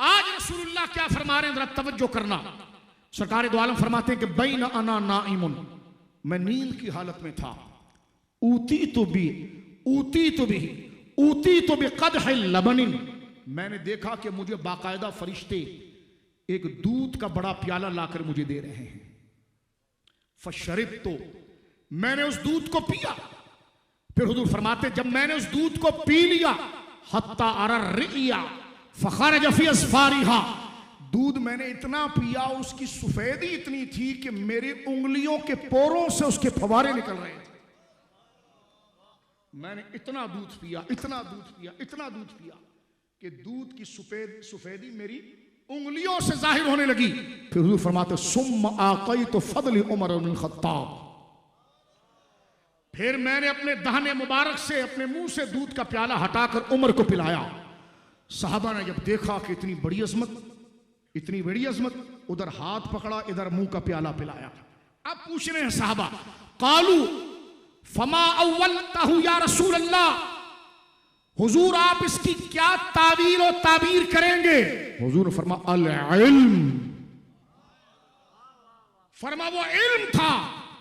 [SPEAKER 2] आज रसूलुल्लाह क्या फरमा रहे हैं, जरा तवज्जो करना। सरकार दो आलम फरमाते हैं कि बैन अना नाइमुन, मैं नींद की हालत में था। ऊती तो भी क़दह लबनिन, मैंने देखा कि मुझे बाकायदा फरिश्ते एक दूध का बड़ा प्याला लाकर मुझे दे रहे हैं। फशरिब, तो मैंने उस दूध को पिया। फिर हुजूर फरमाते, जब मैंने उस दूध को पी लिया, हत्ता अररिया फखरज फी अस्फारिहा, दूध मैंने इतना पिया, उसकी सफेदी इतनी थी कि मेरी उंगलियों के पोरों से उसके फवारे निकल रहे थे। मैंने इतना दूध पिया कि दूध की सफेदी मेरी उंगलियों से जाहिर होने लगी। फिर हुजूर फरमाते, सुम्मा आक़ैतु फ़ज़ल उमर बिन ख़त्ताब, फिर मैंने अपने दाहिने मुबारक से, अपने मुंह से दूध का प्याला हटाकर उमर को पिलाया। साहबा ने जब देखा कि इतनी बड़ी अजमत, उधर हाथ पकड़ा, इधर मुंह का प्याला पिलाया। अब पूछ रहे हैं साहबा, कालू फमा अव्वलतहु या रसूल अल्लाह, हुजूर आप इसकी क्या तावील और ताबीर करेंगे। हुजूर ने फरमा अल इल्म, फरमा वो इल्म था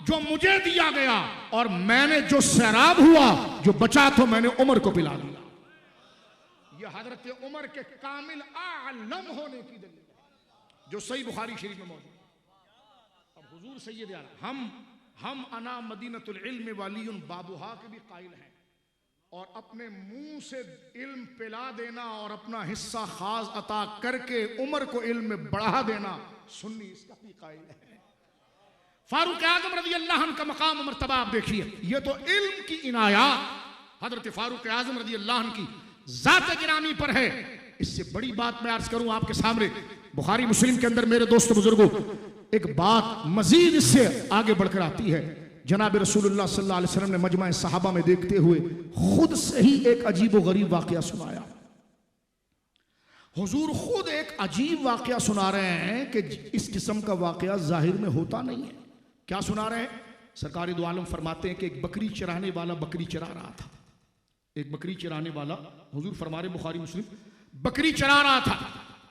[SPEAKER 2] जो मुझे दिया गया और मैंने जो सैराब हुआ, जो बचा तो मैंने उमर को पिला दिया। ये हजरत उमर के कामिल आलम होने की दलील है, जो सही बुखारी शरीफ में मौजूद है। अब हुजूर सैयद आलम, हम अना मदीनतुल इल्म वालियुन बाबुहा के भी कायल हैं, और अपने मुंह से इल्म पिला देना और अपना हिस्सा खास अता करके उमर को इल्म में बढ़ा देना, सुन्नी इसका भी कायल है। फारूक आजम रज़ी अल्लाह अन्हु का मकाम मर्तबा आप देखिए, ये तो इल्म की इनायत हजरत फारूक आजम रज़ी अल्लाह अन्हु की जात गिरामी पर है। इससे बड़ी बात मैं अर्ज करूं आपके सामने, बुखारी मुस्लिम के अंदर मेरे दोस्तों बुजुर्गों, एक बात मजीद इससे आगे बढ़कर आती है। जनाब रसूलुल्लाह सल्लल्लाहु अलैहि वसल्लम ने मजमा सहाबा में देखते हुए खुद से ही एक अजीब व गरीब वाकया सुनाया। हुजूर खुद एक अजीब वाकया सुना रहे हैं कि इस किस्म का वाकया जाहिर में होता नहीं है। क्या सुना रहे हैं? सरकारी दो आलम फरमाते हैं कि एक बकरी चराने वाला बकरी चरा रहा था। एक बकरी चराने वाला, हुजूर फरमा रहे बुखारी मुस्लिम, बकरी चरा रहा था।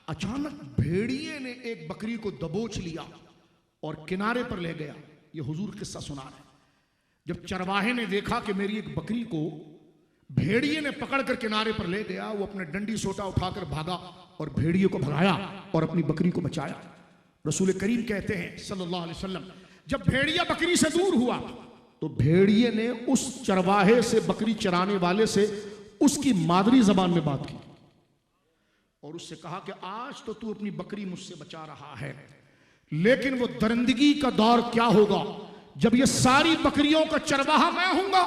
[SPEAKER 2] अचानक भेड़िए ने एक बकरी को दबोच लिया और किनारे पर ले गया। ये हुजूर किस्सा सुना रहे हैं। जब चरवाहे ने देखा कि मेरी एक बकरी को भेड़िए ने पकड़कर किनारे पर ले गया, वो अपने डंडी सोटा उठाकर भागा और भेड़िए को भगाया और अपनी बकरी को बचाया। रसूल करीम कहते हैं सल्लल्लाहु अलैहि वसल्लम, जब भेड़िया बकरी से दूर हुआ तो भेड़िए ने उस चरवाहे से, बकरी चराने वाले से, उसकी मादरी जबान में बात की और उससे कहा कि आज तो तू अपनी बकरी मुझसे बचा रहा है, लेकिन वो दरिंदगी का दौर क्या होगा जब ये सारी बकरियों का चरवाहा मैं हूंगा।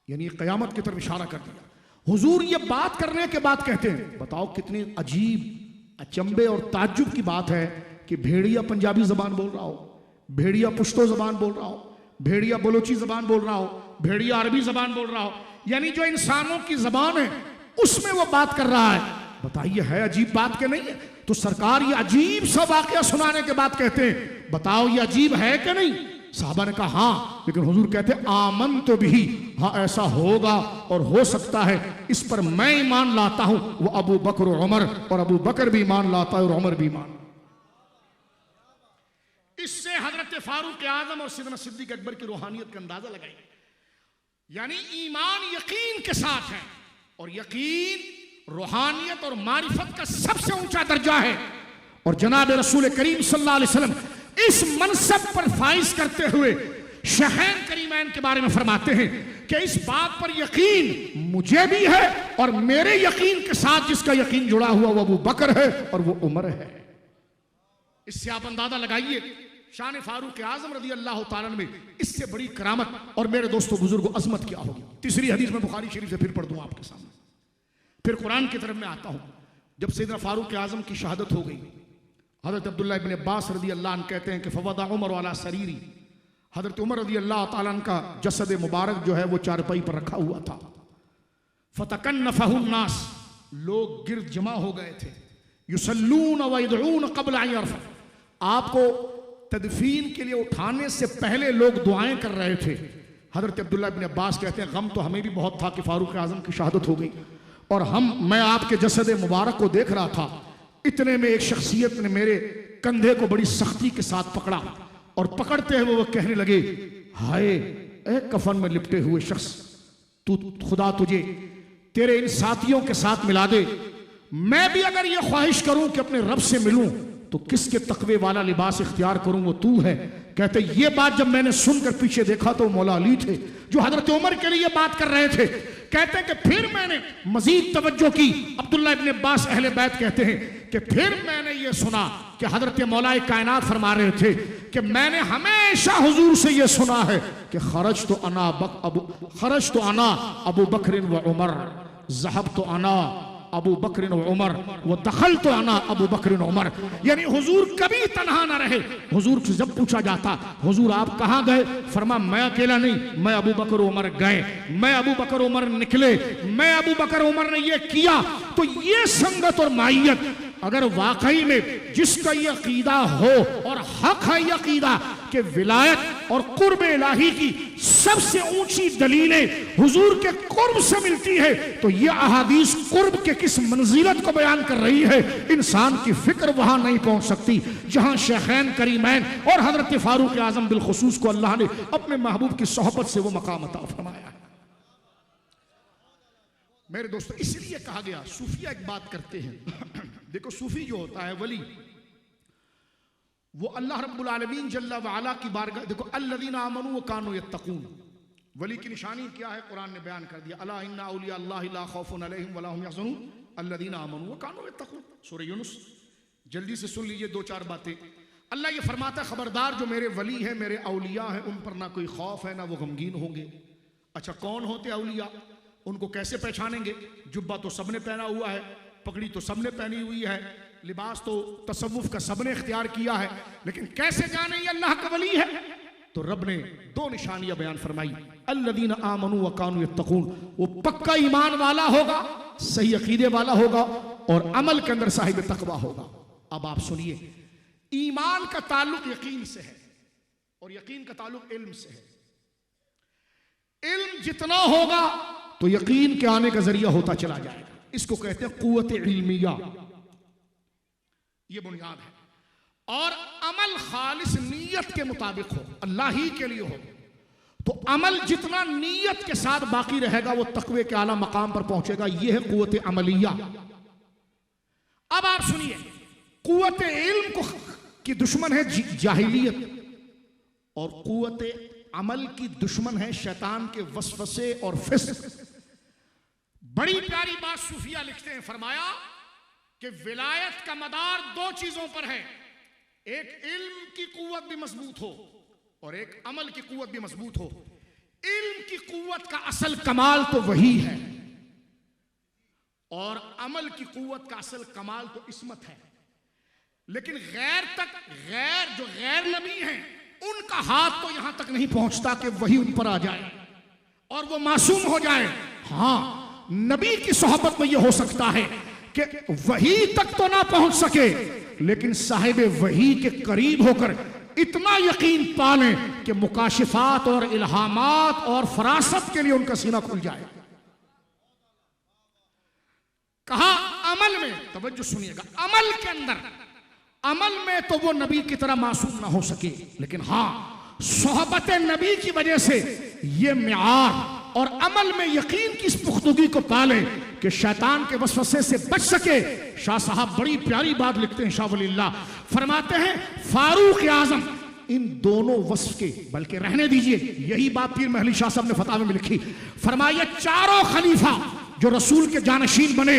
[SPEAKER 2] यानी कयामत की तरफ इशारा कर दिया। हुजूर ये बात करने के बाद कहते हैं, बताओ कितनी अजीब, अचंभे और ताज्जुब की बात है कि भेड़िया पंजाबी जबान बोल रहा हो, भेड़िया पुश्तो जबान बोल रहा हो, भेड़िया बलोची जबान बोल रहा हो, भेड़िया अरबी जबान बोल रहा हो, यानी जो इंसानों की जबान है उसमें वो बात कर रहा है। बताइए है अजीब बात के नहीं है? तो सरकार ये अजीब सा वाकया सुनाने के बाद कहते हैं, बताओ ये अजीब है कि नहीं? साहबा ने कहा हाँ, लेकिन हुजूर कहते आमन तो भी, हाँ ऐसा होगा और हो सकता है, इस पर मैं ईमान लाता हूं, वो अबू बकर और उमर, और अबू बकर भी ईमान लाता है और उमर भी ईमान। इससे हजरत फारूक आजम और सैयदना सिद्दीक अकबर की रूहानियत का अंदाजा लगाइए। यानी ईमान यकीन के साथ है और यकीन रूहानियत और मारिफत का सबसे ऊंचा दर्जा है। और जनाब रसूल करीम सल्लल्लाहु अलैहि वसल्लम इस मनसब पर फाइज करते हुए शहैन करीमैन के बारे में फरमाते हैं कि इस बात पर यकीन मुझे भी है और मेरे यकीन के साथ जिसका यकीन जुड़ा हुआ वो अबू बकर है और वो उमर है। इससे आप अंदाजा लगाइए शान फारूक आजम रज़ी अल्लाह ताला में इससे बड़ी करामत और मेरे दोस्तों बुजुर्गों अजमत क्या होगी। तीसरी हदीस में बुखारी शरीफ से फिर पढ़ दूं आपके सामने, फिर कुरान की तरफ में आता हूं। जब सैयदना फारूक आजम की शहादत हो गई, हजरत अब्दुल्लाह इब्न अब्बास रज़ी अल्लाह अन्हु कहते हैं कि फवदा उमर वाला सरीरी, हजरत उमर रज़ी अल्लाह ताला अन्हु का जसद मुबारक जो है वो चारपाई पर रखा हुआ था। फतकन्नफहु नास, लोग गिर्द जमा हो गए थे। युसल्लून व यदऊन क़ब्ल अन यरफ़ा, आपको तदफीन के लिए उठाने से पहले लोग दुआएं कर रहे थे। हजरत अब्दुल्लाह इब्न अब्बास कहते हैं गम तो हमें भी बहुत था कि फारूक आजम की शहादत हो गई और मैं आपके जसद मुबारक को देख रहा था। इतने में एक शख्सियत ने मेरे कंधे को बड़ी सख्ती के साथ पकड़ा और पकड़ते हुए वो कहने लगे, हाय ए कफन में लिपटे हुए शख्स, तू खुदा तुझे तेरे इन साथियों के साथ मिला दे। मैं भी अगर ये ख्वाहिश करूं कि अपने रब से मिलूं तो किसके तकवे वाला लिबास इख्तियार करूं, वो तू है। कहते ये बात जब मैंने सुनकर पीछे देखा तो मौला अली थे जो हजरत उमर के लिए बात कर रहे थे। कहते कि फिर मैंने मजीद तवज्जो की। अब्दुल्लाह इब्न अब्बास अहले बैत कहते हैं कि फिर मैंने ये सुना कि हजरत मौलाए कायनात फरमा रहे थे कि मैंने हमेशा हुजूर से ये सुना है कि खरज तो अना अबू बकर व उमर, ज़हब तो अना अबू बकर व उमर, वो दखल तो आना अबू बकर व उमर। यानी हुजूर कभी तन्हा ना रहे। हुजूर से जब पूछा जाता हुजूर आप कहाँ गए, फरमा मैं अकेला नहीं, मैं अबू बकर उमर गए, मैं अबू बकर उमर निकले, मैं अबू बकर उमर ने ये किया। तो ये संगत और माइयत अगर वाकई में जिसका ये अकीदा हो और हक है ये अकीदा कि विलायत और कुर्ब इलाही की सबसे ऊंची दलीलें हुजूर के कुर्ब से मिलती है, तो ये अहादीस कुर्ब के किस मंजिलत को बयान कर रही है। इंसान की फिक्र वहां नहीं पहुंच सकती जहां शेखैन करीमैन और हजरत फारूक आजम बिलखुसूस को अल्लाह ने अपने महबूब की सोहबत से वो मकाम अता फरमाया है। मेरे दोस्तों इसलिए कहा गया, सूफिया एक बात करते हैं देखो सूफी जो होता है वली, वो अल्लाह रब्बुल आलमीन जल्ला व अला की बारगाह, देखो अल्लज़ीना आमनू व कानू यत्तकून, वली की निशानी क्या है कुरान ने बयान कर दिया। अला इन्ना औलिया अल्लाहि ला खौफुन अलैहिम व ला हुम यहज़नून अल्लज़ीना आमनू व कानू यत्तकून, सूरह यूनुस। जल्दी से सुन लीजिए दो चार बातें। अल्लाह ये फरमाता है खबरदार जो मेरे वली है, मेरे औलिया हैं, उन पर ना कोई खौफ है ना वो गमगीन होंगे। अच्छा कौन होते औलिया, उनको कैसे पहचानेंगे? जुब्बा तो सबने पहना हुआ है, पगड़ी तो सबने पहनी हुई है, लिबास तो तसव्वुफ का सबने इख्तियार किया है, लेकिन कैसे जाने ये अल्लाह का वली है? तो रब ने दो निशानियां बयान फरमाई। अल्लज़ीना आमनू व कानू यत्तकून, वो पक्का ईमान वाला होगा, सही अकीदे वाला होगा और अमल के अंदर साहिब तकवा होगा। अब आप सुनिए, ईमान का ताल्लुक यकीन से है और यकीन का ताल्लुक इल्म से है। इल्म जितना होगा तो यकीन के आने का जरिया होता चला जाएगा। इसको कहते हैं कुव्वत इल्मिया, ये बुनियाद है। और अमल खालिस नीयत के मुताबिक हो, अल्लाह ही के लिए हो, तो अमल जितना नीयत के साथ बाकी रहेगा वो तकवे के आला मकाम पर पहुंचेगा। यह है कुव्वत अमलिया। अब आप सुनिए, कुव्वत इल्म की दुश्मन है जाहिलियत और कुव्वत अमल की दुश्मन है शैतान के वसवसे और फिस्क। बड़ी प्यारी बात सूफिया लिखते हैं, फरमाया कि विलायत का मदार दो चीजों पर है, एक इल्म की कुव्वत भी मजबूत हो और एक अमल की कुव्वत भी मजबूत हो। इल्म की कुव्वत का असल कमाल तो वही है और अमल की कुव्वत का असल कमाल तो इस्मत है। लेकिन गैर जो गैर नबी हैं उनका हाथ तो यहां तक नहीं पहुंचता कि वही उन पर आ जाए और वो मासूम हो जाए। हां, नबी की सोहबत में यह हो सकता है कि वही तक तो ना पहुंच सके, लेकिन साहिब वही के करीब होकर इतना यकीन पा लें कि मुकाशिफात और इल्हामात और फरासत के लिए उनका सीना खुल जाए। कहा अमल में, तवज्जो सुनिएगा, अमल के अंदर, अमल में तो वो नबी की तरह मासूम ना हो सके, लेकिन हां सोहबत नबी की वजह से ये मियार और अमल में यकीन की इस पुख्तगी को पाले कि शैतान के वसवसे से बच सके। शाह साहब बड़ी प्यारी बात लिखते हैं, शाह वलील्लाह फरमाते हैं, फारूक आजम इन दोनों वस्फ के, बल्कि रहने दीजिए, यही बात पीर महली शाह साहब ने फतावे में लिखी, फरमाया चारों खलीफा जो रसूल के जानशीन बने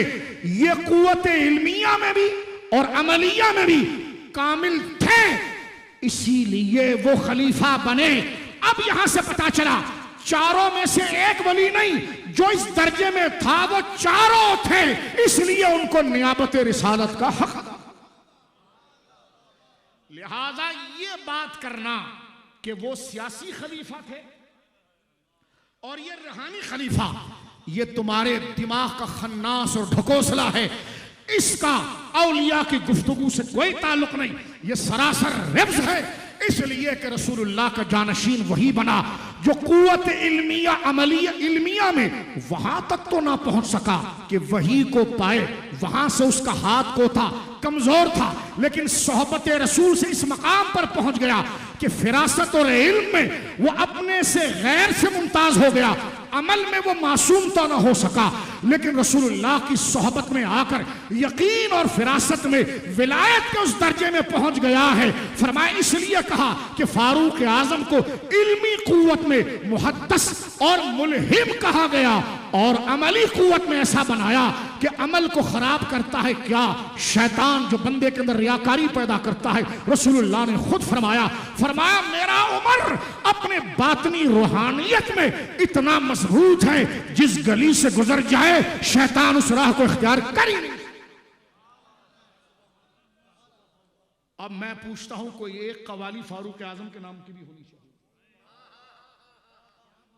[SPEAKER 2] ये कुव्वत इल्मिया में भी और अमलिया में भी कामिल थे, इसीलिए वो खलीफा बने। अब यहां से पता चला चारों में से एक वली नहीं, जो इस दर्जे में था वो चारों थे, इसलिए उनको नियाबत रिसालत का हक था। लिहाजा ये बात करना कि वो सियासी खलीफा थे और ये रूहानी खलीफा, ये तुम्हारे दिमाग का खन्नास और ढकोसला है। इसका औलिया की गुफ्तगू से कोई ताल्लुक नहीं, ये सरासर रिब्ज है। इसलिए कि रसूलुल्लाह का जानशीन वही बना जो कुव्वत इल्मिया अमलिया इल्मिया में वहां तक तो ना पहुंच सका कि वही को पाए, वहां से उसका हाथ को था, कमजोर था, लेकिन सोहबत रसूल से इस मकाम पर पहुंच गया कि फिरासत और इल्म में वो अपने से गैर से मुमताज हो गया। अमल में वो मासूम तो ना हो सका, लेकिन रसूलुल्लाह की सोहबत में आकर यकीन और फिरासत में विलायत के उस दर्जे में पहुंच गया है। फरमाया इसलिए कहा कि फारूक आजम को इल्मी कुव्वत में मुहद्दस और मुल्हिम कहा गया और अमली कुव्वत में ऐसा बनाया कि अमल को खराब करता है क्या? शैतान जो बंदे के अंदर रियाकारी पैदा करता है। रसूलुल्लाह ने खुद फरमाया मेरा उमर अपने बातनी रूहानियत में इतना मजबूत है, जिस गली से गुजर जाए शैतान उस राह को इख्तियार कर ही नहीं। अब मैं पूछता हूं, कोई एक कवाली फारूक आजम के नाम की भी होनी चाहिए,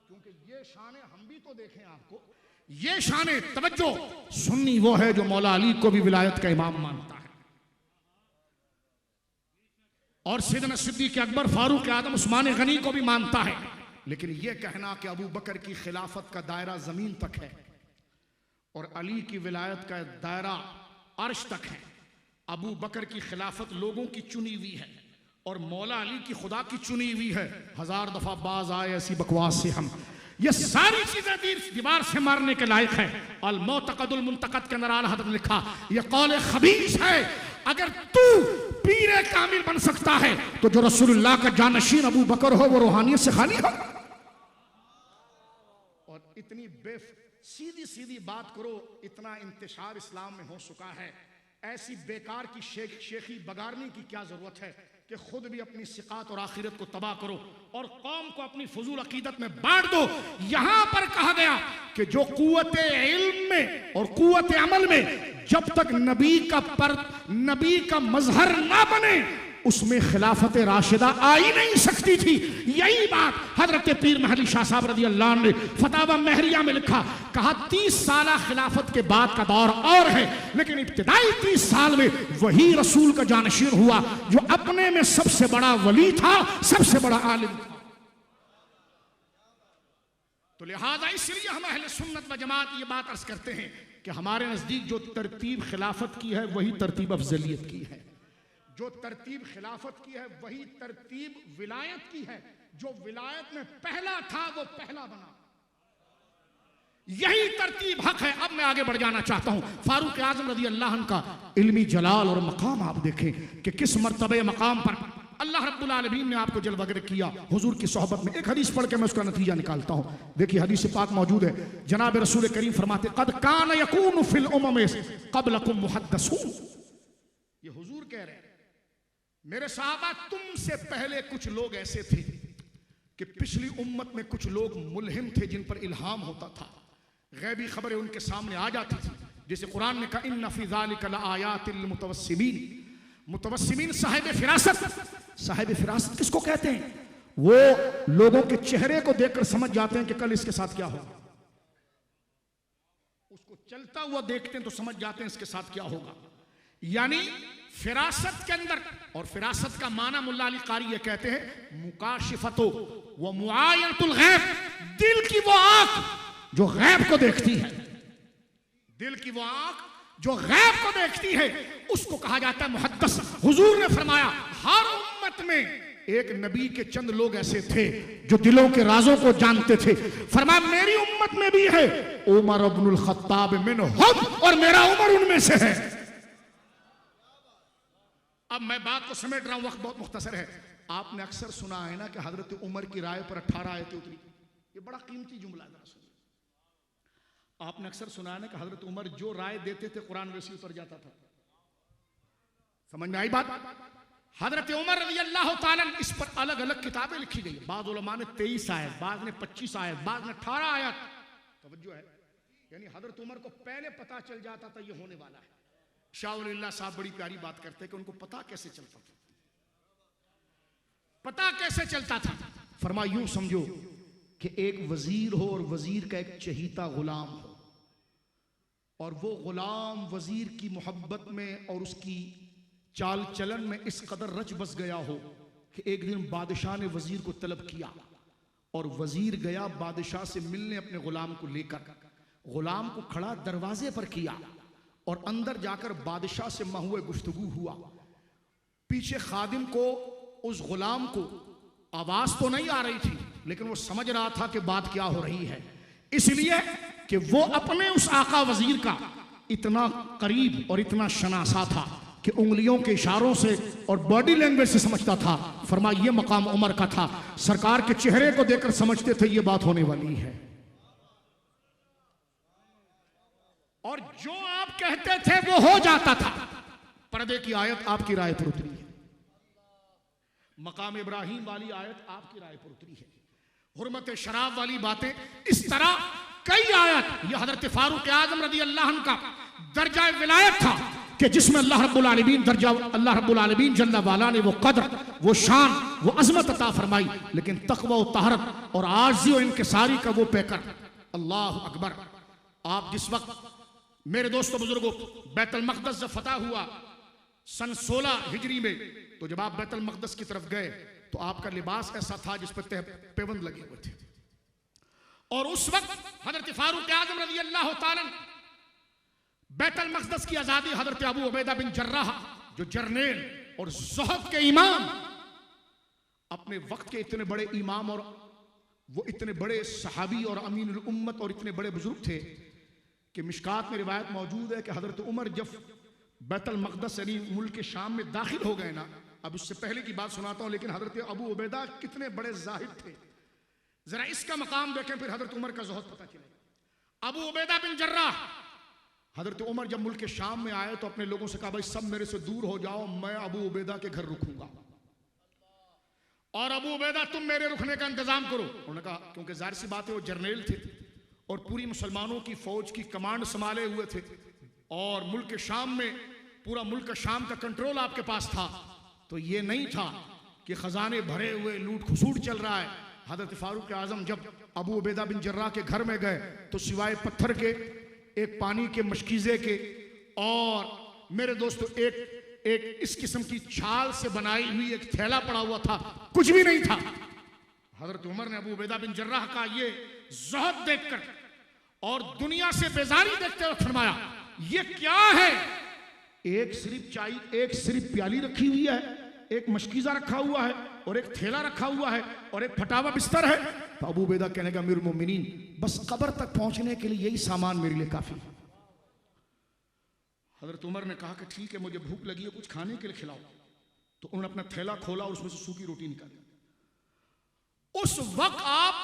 [SPEAKER 2] क्योंकि ये शान हम भी तो देखें आपको, ये शान तवज्जो सुन्नी वो है जो मौला अली को भी विलायत का इमाम मानता है और सैयदना सिद्दीक़ अकबर, फारूक आजम, उस्मान गनी को भी मानता है। लेकिन यह कहना कि अबू बकर की खिलाफत का दायरा जमीन तक है और अली की विलायत का दायरा अर्श तक है, अबू बकर की खिलाफत लोगों की चुनी हुई है और मौला अली की खुदा की चुनी हुई है, हजार दफा बाज आए ऐसी बकवास से हम, ये सारी चीजें दीवार से मारने के लायक है। अल मोतकदुल मुंतकद के अंदर आला हज़रत ने लिखा, यह कौल खबीस है, अगर तू पीरे कामिल बन सकता है तो जो रसूलुल्लाह का जानशीन अबू बकर हो वो रूहानियत से खाली हो। और इतनी सीधी सीधी बात करो, इतना इंतशार इस्लाम में हो चुका है, ऐसी बेकार की शेखी बगारने की क्या जरूरत है कि खुद भी अपनी सिकात और आखिरत को तबाह करो और कौम को अपनी फजूल अकीदत में बांट दो। यहां पर कहा गया कि जो कुव्वत इल्म में और कुव्वत अमल में जब तक नबी का मजहर ना बने उसमें खिलाफत राशिदा आ ही नहीं सकती थी। यही बात हजरत पीर महदी शाह साहब रज़ी अल्लाह ने फतावा महरिया में लिखा, कहा 30 साल खिलाफत के बाद का दौर और है, लेकिन इब्तिदाई 30 साल में वही रसूल का जानशीन हुआ जो अपने में सबसे बड़ा वली था, सबसे बड़ा आलिम था। तो लिहाजा इसलिए हम अहले सुन्नत व जमात ये बात अर्ज करते हैं कि हमारे नजदीक जो तरतीब खिलाफत की है वही तरतीब अफजलियत की है, जो तरतीब खिलाफत की है वही तरतीब विलायत की है। जो विलायत में पहला था वो पहला बना, यही तरतीब हक है। अब मैं आगे बढ़ जाना चाहता हूं। फारूक आजम रज़ी अल्लाह अन्हु का इल्मी जलाल और मकाम आप देखें कि किस मर्तबे मकाम पर अल्लाह रब्बुल आलमीन ने आपको जलवगर किया हुजूर की सोहबत में। एक हदीस पढ़ के मैं उसका नतीजा निकालता हूं। देखिए हदीस पाक मौजूद है, जनाब रसूल करीम फरमाते कद कान यकून फिल उम्म क़ब्लकुम मुहद्दिसून। ये हुजूर कह रहे हैं मेरे सहाबा तुमसे पहले कुछ लोग ऐसे थे कि पिछली उम्मत में कुछ लोग मुल्हिम थे जिन पर इल्हाम होता था, गैबी खबरें उनके सामने आ जाती थी। जैसे कुरान ने कहा इन्ना फी ज़ालिका लआयातिल मुतवस्सिमीन। मुतवस्सिमीन साहिब फिरासत। साहिब फिरासत किसको कहते हैं? वो लोगों के चेहरे को देखकर समझ जाते हैं कि कल इसके साथ क्या होगा। उसको चलता हुआ देखते हैं तो समझ जाते हैं इसके साथ क्या होगा। यानी फिरासत के अंदर, और फिरासत का माना मुल्ला अली कारी ये कहते हैं मुकाशिफतो व मुआयनतुल गैब, दिल की वो आंख जो गैब को देखती है, दिल की वो आंख जो गैब को देखती है उसको कहा जाता है मुहद्दिस। हुजूर ने फरमाया हर उम्मत में एक नबी के चंद लोग ऐसे थे जो दिलों के राजों को जानते थे। फरमाया मेरी उम्मत में भी है उमर इब्नुल खत्ताब मिनहुम, और मेरा उमर उनमें से है। अब मैं बात को समेट रहा हूं, वक्त बहुत मुख्तसर है। आपने अक्सर सुना है ना कि हजरत उमर की राय पर 18 आयतें उतरी। ये बड़ा कीमती जुमला है। आपने अक्सर सुना है ना कि हजरत उमर जो राय देते थे कुरान वैसे उतर जाता था। समझ में आई बात? हजरत उमर रज़ी अल्लाह ताला, इस पर अलग अलग किताबें लिखी गई। बाद उलमा ने 23 आयत, बाद ने 25 आयत, बाद ने 18 आयत। तवज्जो है, यानी हजरत उमर को पहले पता चल जाता था ये होने वाला है। शाह वलीउल्लाह साहब बड़ी प्यारी बात करते कि उनको पता कैसे चलता था। पता कैसे चलता था? फरमा यूं समझो कि एक वजीर हो और वजीर का एक चहीता गुलाम हो, और वो गुलाम वजीर की मोहब्बत में और उसकी चाल चलन में इस कदर रच बस गया हो कि एक दिन बादशाह ने वजीर को तलब किया और वजीर गया बादशाह से मिलने अपने गुलाम को लेकर। गुलाम को खड़ा दरवाजे पर किया और अंदर जाकर बादशाह से महुए गुफ्तगू हुआ। पीछे खादिम को, उस गुलाम को आवाज तो नहीं आ रही थी, लेकिन वो समझ रहा था कि बात क्या हो रही है, इसलिए कि वो अपने उस आका वजीर का इतना करीब और इतना शनासा था कि उंगलियों के इशारों से और बॉडी लैंग्वेज से समझता था। फरमा ये मकाम उमर का था। सरकार के चेहरे को देखकर समझते थे ये बात होने वाली है। और जो आप कहते थे वो हो जाता था। पर्दे की आयत आपकी राय पर उतरी है, मकाम इब्राहिम वाली आयत आपकी राय पर उतरी है, हुर्मत शराब वाली बातें, इस तरह कई आयत। यह हजरत फारूक आजम रज़ी अल्लाह अन्हु का दर्जा विलायत था कि जिसमें अल्लाह रब्बुल आलमीन दर्जा, अल्लाह रब्बुल आलमीन जल्ला वाला ने वो कदर, वो शान, वो अजमत अता फरमाई। लेकिन तक़वा व तहरत और आज़ी और इनकिसारी का वो पैकर। अल्लाह अकबर। आप जिस वक्त मेरे दोस्तों बुजुर्गों बैतुल मक़दस जब फतह हुआ सन 16 हिजरी में, तो जब आप बैतुल मक़दस की तरफ गए तो आपका लिबास ऐसा था जिस पर पेबंद लगे हुए थे। और उस वक्त हजरत फारूक आज़म रज़ी अल्लाह ताला बैतुल मक़दस की आज़ादी हजरत अबू उबैदा बिन जर्राह, जो जर्नेल और ज़ुहद के इमाम, अपने वक्त के इतने बड़े इमाम और वो इतने बड़े सहाबी और अमीनुल उम्मत और इतने बड़े बुजुर्ग थे कि मिशकात में रिवायत मौजूद है कि हजरत उमर जब बैतुल मक़दस यानी मुल्क के शाम में दाखिल हो गए ना, अब उससे पहले की बात सुनाता हूं, लेकिन हजरत अबू उबैदा कितने बड़े जाहिद थे, जरा इसका मकाम देखें, फिर हजरत उमर का ज़ुहद पता चलेगा। अबू उबैदा बिन जर्राह, हजरत उमर जब मुल्क के शाम में आए तो अपने लोगों से कहा भाई सब मेरे से दूर हो जाओ, मैं अबू उबैदा के घर रुकूंगा, और अबू उबैदा तुम मेरे रुकने का इंतजाम करो। उन्होंने कहा, क्योंकि जाहिर सी बात है वो जर्नेल थे और पूरी मुसलमानों की फौज की कमांड संभाले हुए थे और मुल्क के शाम में पूरा मुल्क का शाम का कंट्रोल आपके पास था, तो ये नहीं था कि खजाने भरे हुए लूट खसूट चल रहा है। हजरत फारूक आजम जब अबू उबैदा बिन जर्राह के घर में गए तो सिवाय पत्थर के, एक पानी के मशकीज़े के, और मेरे दोस्तों एक इस किस्म की छाल से बनाई हुई एक थैला पड़ा हुआ था, कुछ भी नहीं था। हजरत उमर ने अबू उबैदा बिन जर्राह का ये ज़ुहद देखकर और दुनिया से बेजारी देखते हुए फरमाया, ये क्या है? एक सिर्फ चाय, एक सिर्फ प्याली रखी हुई है, एक मशकीज़ा रखा हुआ है, और एक थैला रखा हुआ है, और एक फटा हुआ बिस्तर है। तो अबू उबैदा कहने का, अमीरुल मोमिनीन, बस कब्र तक पहुंचने के लिए यही सामान मेरे लिए काफी। हजरत उमर ने कहा कि ठीक है, मुझे भूख लगी है, कुछ खाने के लिए खिलाओ। तो उन्होंने अपना थैला खोला और उसमें से सूखी रोटी निकाली। उस वक्त आप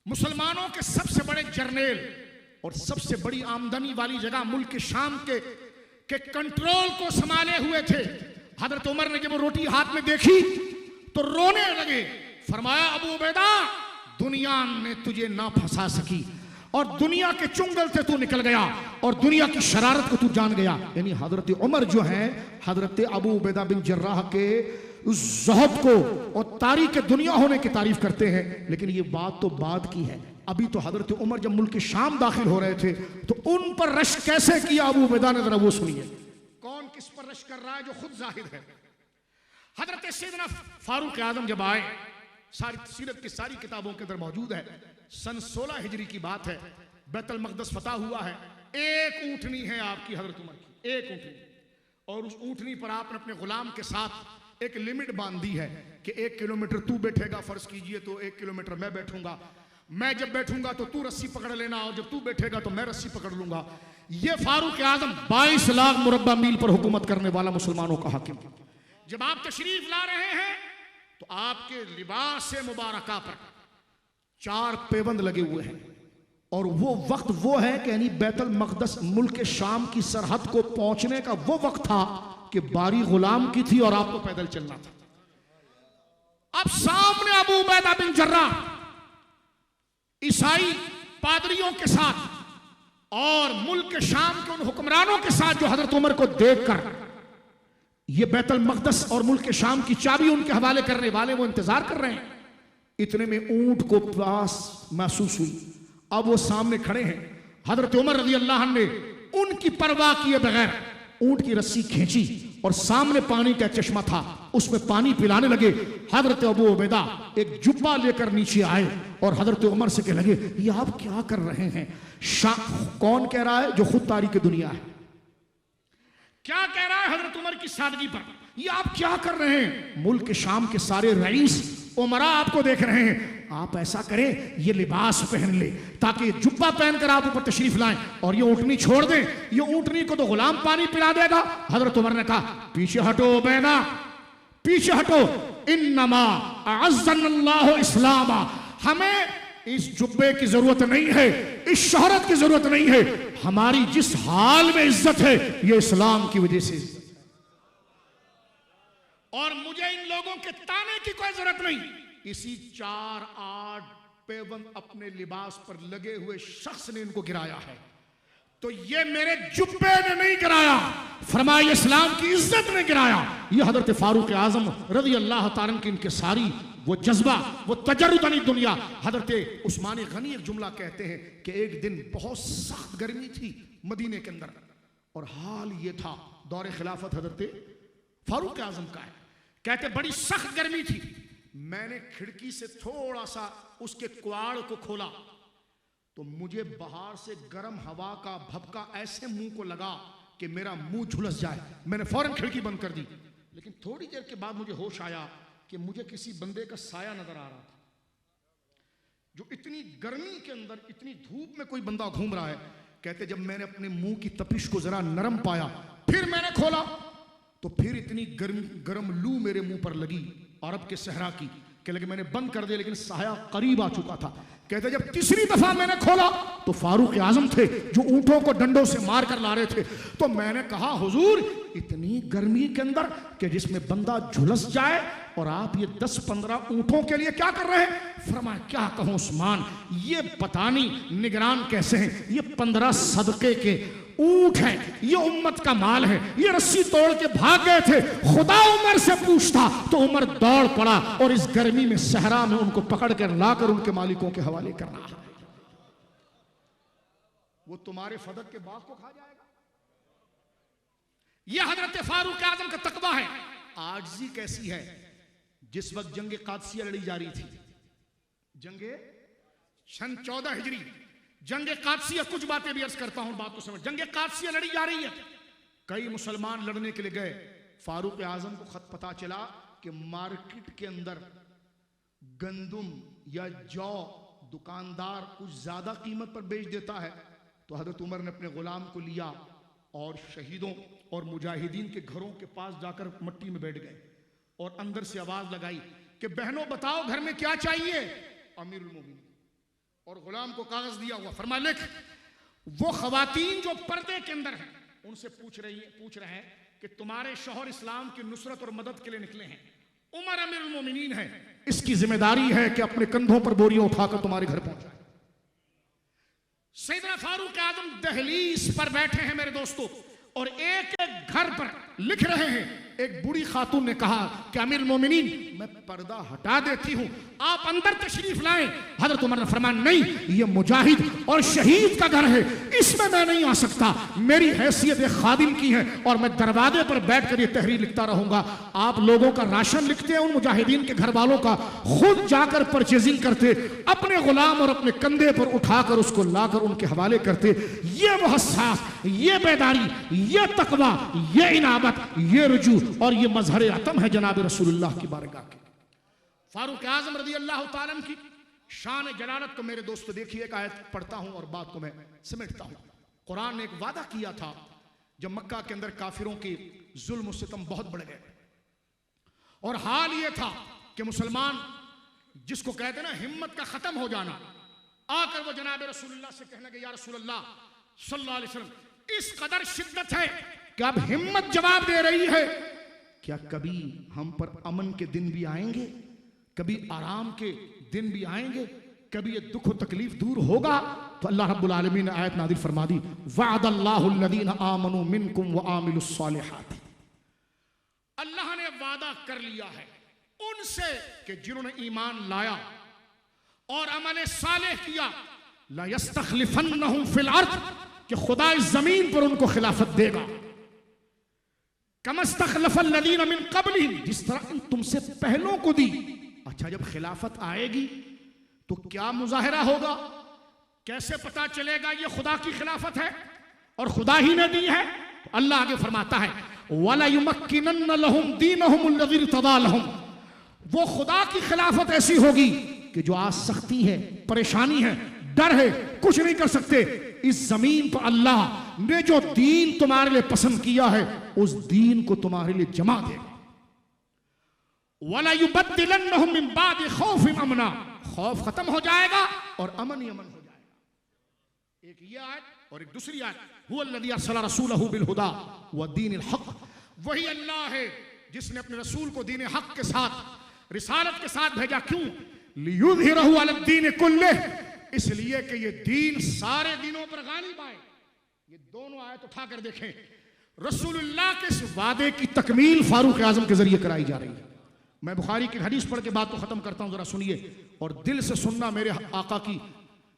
[SPEAKER 2] मुसलमानों के सबसे बड़े जर्नेल और सबसे बड़ी आमदनी वाली जगह मुल्क के शाम के कंट्रोल को संभाले हुए थे। हजरत उमर ने जब वो रोटी हाथ में देखी तो रोने लगे। फरमाया, अबू उबैदा, दुनिया ने तुझे ना फंसा सकी और दुनिया के चुंगल से तू निकल गया और दुनिया की शरारत को तू जान गया। यानी हजरत उमर जो है हजरत अबू उबैदा बिन जर्राह के उस ज़ुहद को और तारीख दुनिया होने की तारीफ करते हैं। लेकिन ये बात तो बाद की है। अभी तो हजरत उमर जब मुल्क शाम दाखिल हो रहे थे तो उन पर रश कैसे किया अबू उबैदा ने, जरा वो सुनिए। कौन किस पर रश कर रहा है जो खुद जाहिर है। हजरत सैयदना फारूक आजम जब आए, सारी सीरत की सारी किताबों के अंदर मौजूद है, सन 16 हिजरी की बात है, बैतुल मक़दस फतह हुआ है। एक ऊँटनी है आपकी हजरत उमर की, एक ऊँटनी, और उस ऊँटनी पर आपने अपने गुलाम के साथ एक लिमिट बांधी है कि 1 किलोमीटर तू बैठेगा, फर्ज कीजिए तो 1 किलोमीटर मैं बैठूंगा, मैं जब बैठूंगा तो तू रस्सी पकड़ लेना, और जब तू बैठेगा तो मैं रस्सी पकड़ लूंगा। ये फारूक आजम 22 लाख मुरब्बा मील पर हुकूमत करने वाला मुसलमानों का हाकिम। जब आप तशरीफ ला रहे हैं तो आपके लिबास से मुबारका पर 4 पैबंद लगे हुए हैं, और वो वक्त वो है कि यानी बैतुल मक़दस मुल्क शाम की सरहद को पहुंचने का वो वक्त था कि बारी गुलाम की थी और आपको पैदल चलना था। अब सामने अबू उबैदा बिन जर्राह ईसाई पादरियों के साथ और मुल्क शाम के उन हुक्मरानों के साथ जो हजरत उमर को देखकर ये बैतुल मक़दस और मुल्क शाम की चाबी उनके हवाले करने वाले वो इंतजार कर रहे हैं। इतने में ऊंट को प्यास महसूस हुई। अब वो सामने खड़े हैं। हजरत उमर रज़ी अल्लाह अन्हु ने उनकी परवाह किए बगैर ऊंट की रस्सी खींची और सामने पानी का चश्मा था, उसमें पानी पिलाने लगे। हजरत अबू उबैदा एक जुब्बा लेकर नीचे आए और हजरत उमर से कहने लगे, ये आप क्या कर रहे हैं? कौन कह रहा है? जो खुद तारीख दुनिया है। क्या कह रहा है हजरत उमर की सादगी पर? ये आप क्या कर रहे हैं? मुल्क शाम के सारे रईस उमरा आपको देख रहे हैं, आप ऐसा करें, ये लिबास पहन ले ताकि जुब्बा पहनकर आप ऊपर तशरीफ लाएं, और ये ऊँटनी छोड़ दें। ये ऊँटनी को तो गुलाम पानी पिला देगा। हजरत उमर ने कहा, पीछे हटो उबैदा, पीछे हटो। इन्नमा अअज़्ज़नल्लाहु इस्लामा, हमें इस जुब्बे की जरूरत नहीं है, इस शोहरत की जरूरत नहीं है। हमारी जिस हाल में इज्जत है ये इस्लाम की वजह से, और मुझे इन लोगों के ताने की कोई जरूरत नहीं। इसी 4-8 पैबंद अपने लिबास पर लगे हुए शख्स ने इनको गिराया है, तो ये मेरे जुब्बे ने नहीं गिराया, फरमाया इस्लाम की इज्जत ने गिराया। ये हजरत फारूक आजम रज़ी अल्लाह तआला की इनके सारी वो जज्बा, वो तजर्रुदानी दुनिया। हजरत उस्मान गनी एक जुमला कहते हैं कि एक दिन बहुत सख्त गर्मी थी मदीने के अंदर, और हाल ये था दौरे खिलाफत हजरत फारूक आजम का है। कहते बड़ी सख्त गर्मी थी, मैंने खिड़की से थोड़ा सा उसके कुआड़ को खोला तो मुझे बाहर से गर्म हवा का भपका ऐसे मुंह को लगा कि मेरा मुंह झुलस जाए। मैंने फौरन खिड़की बंद कर दी, लेकिन थोड़ी देर के बाद मुझे होश आया कि मुझे किसी बंदे का साया नजर आ रहा था, जो इतनी गर्मी के अंदर इतनी धूप में कोई बंदा घूम रहा है। कहते जब मैंने अपने मुंह की तपिश को जरा नरम पाया, फिर मैंने खोला तो फिर इतनी गर्म लू मेरे मुंह पर लगी अरब के सहरा की, कि लगे मैंने बंद कर दिया, लेकिन साया करीब आ चुका था। कहते जब तीसरी दफा मैंने खोला तो फारूक आजम थे जो ऊंटों को डंडों से मार कर ला रहे थे। तो मैंने कहा, हुजूर इतनी गर्मी के अंदर कि जिसमें बंदा झुलस जाए, और आप ये 10-15 ऊंटों के लिए क्या कर रहे हैं? फरमाया, क्या कहूं उस्मान, ये पता नहीं निगरान कैसे हैं, ये 15 सदके के ऊंट है, ये उम्मत का माल है, ये रस्सी तोड़ के भाग गए थे। खुदा उमर से पूछता तो उमर दौड़ पड़ा और इस गर्मी में सहरा में उनको पकड़ कर लाकर उनके मालिकों के हवाले करना है। वो तुम्हारे फदक के बाग को खा जाएगा। यह हजरत फारूक आजम का तकवा है। आजिज़ी कैसी है? जिस वक्त जंगे कादसिया लड़ी जा रही थी, जंगे सन 14 हिजरी, जंगे कादसिया, कुछ बातें भी अर्ज करता हूं, बात को समझ। जंगे कादसिया लड़ी जा रही है, कई मुसलमान लड़ने के लिए गए। फारूक आजम को खत पता चला कि मार्केट के अंदर गंदुम या जौ दुकानदार कुछ ज्यादा कीमत पर बेच देता है। तो हजरत उमर ने अपने गुलाम को लिया और शहीदों और मुजाहिदीन के घरों के पास जाकर मट्टी में बैठ गए और अंदर से आवाज लगाई कि बहनों बताओ घर में क्या चाहिए। अमीरुल मोमिनीन और गुलाम को कागज दिया हुआ, फरमा लिख। वो खवातीन जो पर्दे के अंदर हैं उनसे पूछ रहे हैं कि तुम्हारे शौहर इस्लाम की नुसरत और मदद के लिए निकले हैं, उमर अमीरुल मोमिनीन है, इसकी जिम्मेदारी है कि अपने कंधों पर बोरियां उठाकर तुम्हारे घर पहुंचाए। सैयदना फारूक आजम दहलीज पर बैठे हैं मेरे दोस्तों, और एक एक घर पर लिख रहे हैं। एक बूढ़ी खातून ने कहा कि अमीर मोमिनीन मैं पर्दा हटा देती हूं, आप अंदर तशरीफ लाएं। हजरत उमर ने फरमाया नहीं, ये मुजाहिद और शहीद का घर है, इसमें मैं नहीं आ सकता। मेरी हैसियत एक खादिम की है और मैं दरवाजे पर बैठकर ये तहरीर लिखता रहूंगा। आप लोगों का राशन लिखते हैं, उन मुजाहिदीन के घर वालों का खुद जाकर परचेजिंग करते, अपने गुलाम और अपने कंधे पर उठाकर उसको लाकर उनके हवाले करते। ये वो हसास, ये बेदारी, ये तकवा, ये इनाबत, ये रुजू और ये मजहर अतम है जनाब रसूलुल्लाह की बारगाह की। फारूक आजम रज़ी अल्लाह तआला की शान जलालत को मेरे दोस्त देखिए, एक आयत पढ़ता हूं और बात को मैं समेटता हूं। कुरान ने एक वादा किया था जब मक्का के अंदर काफिरों की जुल्म सितम बहुत बढ़ गए और हाल ये था कि मुसलमान जिसको कहते ना हिम्मत का खत्म हो जाना, आकर वो जनाब रसूलुल्लाह से कहने लगे या रसूलुल्लाह सल्लल्लाहु अलैहि वसल्लम, इस कदर शिद्दत है कि अब हिम्मत जवाब दे रही है, क्या कभी हम पर अमन के दिन भी आएंगे, कभी आराम के दिन भी आएंगे, कभी ये दुख और तकलीफ दूर होगा? तो अल्लाह रब्बुल आलमीन ने आयत नाज़िल फरमा दी, वअदल्लाहु अल्लज़ीना आमनू मिनकुम व आमिलुस सालिहात। अल्लाह ने वादा कर लिया है उनसे कि जिन्होंने ईमान लाया और अमल सालेह किया, ला यस्तखलिफन्नहुम फिल अर्द, कि खुदा इस जमीन पर उनको खिलाफत देगा। कमस्तखलफल्लज़ीना मिन क़ब्लिहिम, जिस तरह तुमसे पहलों को दी। अच्छा, जब खिलाफत आएगी तो क्या मुजाहिरा होगा, कैसे पता चलेगा ये खुदा की खिलाफत है और खुदा ही ने दी है? तो अल्लाह आगे फरमाता है वला युमक्किनन्न लहुम दीनहुम अल्लज़ी इर्तदा लहुम, वो खुदा की खिलाफत ऐसी होगी कि जो आज सख्ती है, परेशानी है, डर है, कुछ नहीं कर सकते। इस जमीन पर अल्लाह ने जो दीन तुम्हारे लिए पसंद किया है उस दीन को तुम्हारे लिए जमा देगा। वला युबद्दिलन्नहुम मिन बादि खौफिन अमना, खौफ खत्म हो जाएगा और अमन ही अमन हो जाएगा। एक ये आयत और एक दूसरी आयत, हुवल्लज़ी अरसला रसूलहु बिल हुदा व दीनिल हक़, वही अल्लाह है जिसने अपने रसूल को दीन हक के साथ, रिसालत के साथ भेजा। क्यों? लियुज़हिरहु अलद्दीन कुल्लिह, इसलिए कि ये दीन सारे दिनों पर गालिब आए। ये दोनों आयत उठाकर देखें, रसूलुल्लाह के इस वादे की तकमील फारूक आजम के जरिए कराई जा रही है। मैं बुखारी की हदीस पढ़ के बात को खत्म करता हूं, जरा सुनिए और दिल से सुनना। मेरे आका की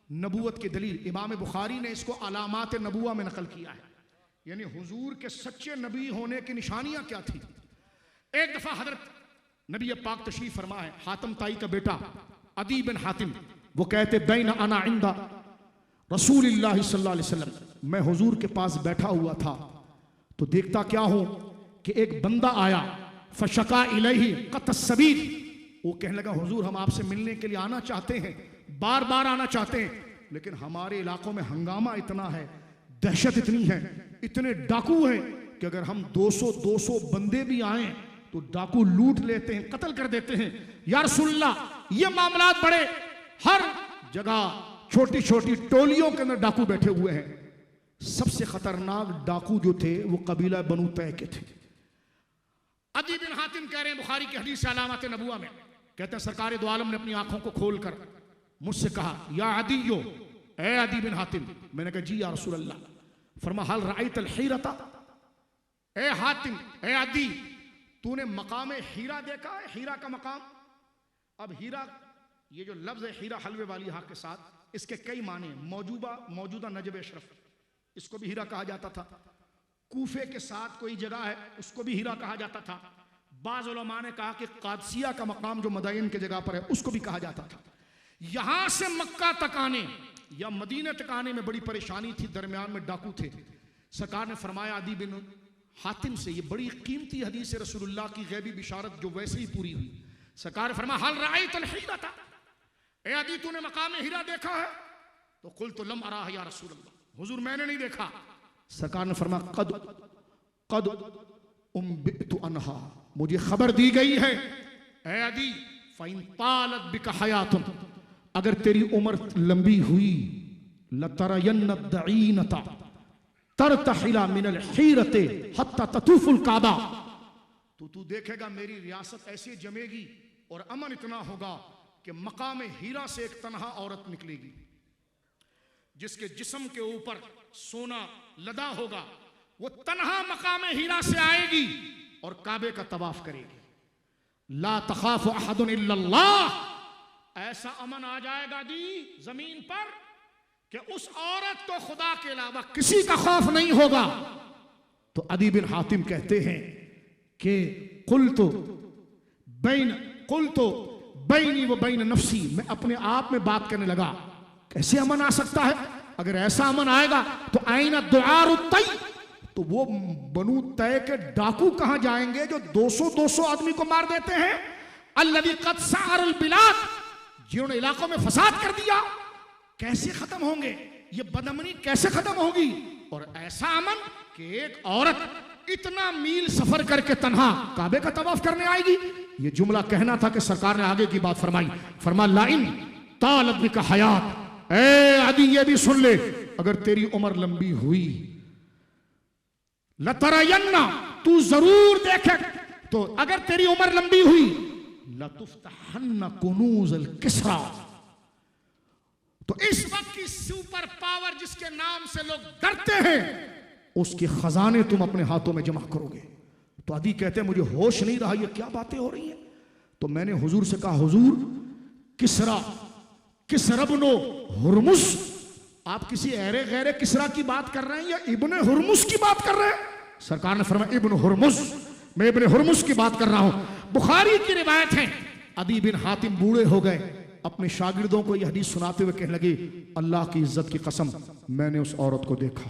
[SPEAKER 2] नबूवत की दलील इमाम बुखारी ने इसको अलामात नबुवा में नकल किया है, यानी हुजूर के सच्चे नबी होने की निशानियां क्या थी। एक दफा हजरत नबी पाक तशरीफ फरमा है, हातिम ताई का बेटा अदी बिन हातिम, वो कहते बैन अना इंदा रसूलिल्लाह सल्लल्लाहु अलैहि वसल्लम, मैं हुजूर के पास बैठा हुआ था तो देखता क्या हूं कि एक बंदा आया, फशका इलैहि क़त सबील, वो कहने लगा हुजूर हम आपसे मिलने के लिए आना चाहते हैं, बार बार आना चाहते हैं, लेकिन हमारे इलाकों में हंगामा इतना है, दहशत इतनी है, इतने डाकू हैं कि अगर हम 200 बंदे भी आए तो डाकू लूट लेते हैं, कत्ल कर देते हैं। या रसूलल्लाह ये मामलात बड़े, हर जगह छोटी छोटी टोलियों के अंदर डाकू बैठे हुए हैं। सबसे खतरनाक डाकू जो थे वो कबीला बनु तै के थे। अदी बिन हातिम कह रहे हैं बुखारी की हदीस अलामत नबुवा में, कहते हैं सरकार दो आलम ने अपनी आंखों को खोलकर मुझसे कहा या अदीयो, ए अदी बिन हातिम। मैंने कहा जी या रसूल अल्लाह। फरमा हल राइतल हीरता, ए हातिम, ए अदी, तूने मकाम हीरा देखा है? हीरा का मकाम। अब हीरा, ये जो लफ्ज है हीरा हलवे वाली हा के साथ, इसके कई माने। मौजूदा नजब अशरफ, इसको भी हीरा कहा जाता था। कूफे के साथ कोई जगह है, उसको भी हीरा कहा जाता था। बाज़ उलमा ने कहा कि कादसिया का मकाम जो मदाइन की जगह पर है, उसको भी कहा जाता था। यहां से मक्का तक आने या मदीने तक आने में बड़ी परेशानी थी, दरमियान में डाकू थे। सरकार ने फरमाया अदी बिन हातिम से, ये बड़ी कीमती हदीस है रसूलुल्लाह की, गैबी बिशारत जो वैसे ही पूरी हुई। सरकार ने फरमाया हल राइतल हीरता, ए अदी तूने मकाम हीरा देखा है? तो कुल तो लम अराह या रसूलल्लाह, हुजूर मैंने नहीं देखा। सरकार ने फरमाया कद कद उम्बितु अनहा, मुझे खबर दी गई है, ए अदी फ़इन तालत बिका हयातुन, अगर तेरी उम्र लंबी हुई, लतरयन्न दईनता तरतहिला मिनल हीरते हत्ता ततूफुल काबा, तो तू देखेगा मेरी रियासत ऐसे जमेगी और अमन इतना होगा कि मकाम हीरा से एक तन्हा औरत निकलेगी जिसके जिस्म के ऊपर सोना लदा होगा, वो तन्हा मकाम हीरा से आएगी और काबे का तवाफ करेगी। ला तखाफु अहदुन इल्लल्लाह, ऐसा अमन आ जाएगा दी जमीन पर कि उस औरत को खुदा के अलावा किसी का खौफ नहीं होगा। तो अदी बिन हातिम कहते हैं कि कुल तो बैनी व बैन नफ्सी, मैं अपने आप में बात करने लगा, कैसे अमन आ सकता है? अगर ऐसा अमन आएगा तो आईना दुआर तय, तो वो बनु तय के डाकू कहां जाएंगे जो 200 आदमी को मार देते हैं? अल्लज़ी क़द सअरल बिलाद, जिन्होंने इलाकों में फसाद कर दिया, कैसे खत्म होंगे? ये बदअमनी कैसे खत्म होगी? और ऐसा अमन कि एक औरत इतना मील सफर करके तन्हा काबे का तवाफ करने आएगी। ये जुमला कहना था कि सरकार ने आगे की बात फरमाई, फरमा लाइन तालत बिका हयात, ए अदी ये भी सुन ले, अगर तेरी उम्र लंबी हुई, लतरयन्ना, तू जरूर देखे, तो अगर तेरी उम्र लंबी हुई, लतुफ्तहन्ना कुनूज़ल किस्रा, तो इस वक्त की सुपर पावर जिसके नाम से लोग डरते हैं, उसके खजाने तुम अपने हाथों में जमा करोगे। तो अदी कहते हैं मुझे होश नहीं रहा, ये क्या बातें हो रही हैं। तो मैंने हुजूर से कहा, हुजूर किसरबनो हुरमुस, आप किसी ऐरे गैरे किसरा की बात कर रहे हैं या इब्ने हुरमुस की बात कर रहे हैं? सरकार ने फरमाया इब्न हुरमुस, मैं इब्ने हुरमुस की बात कर रहा हूं। बुखारी की रिवायत है, अदी बिन हातिम बूढ़े हो गए, अपने शागिर्दों को यह हदीस सुनाते हुए कहने लगे, अल्लाह की इज्जत की कसम, मैंने उस औरत को देखा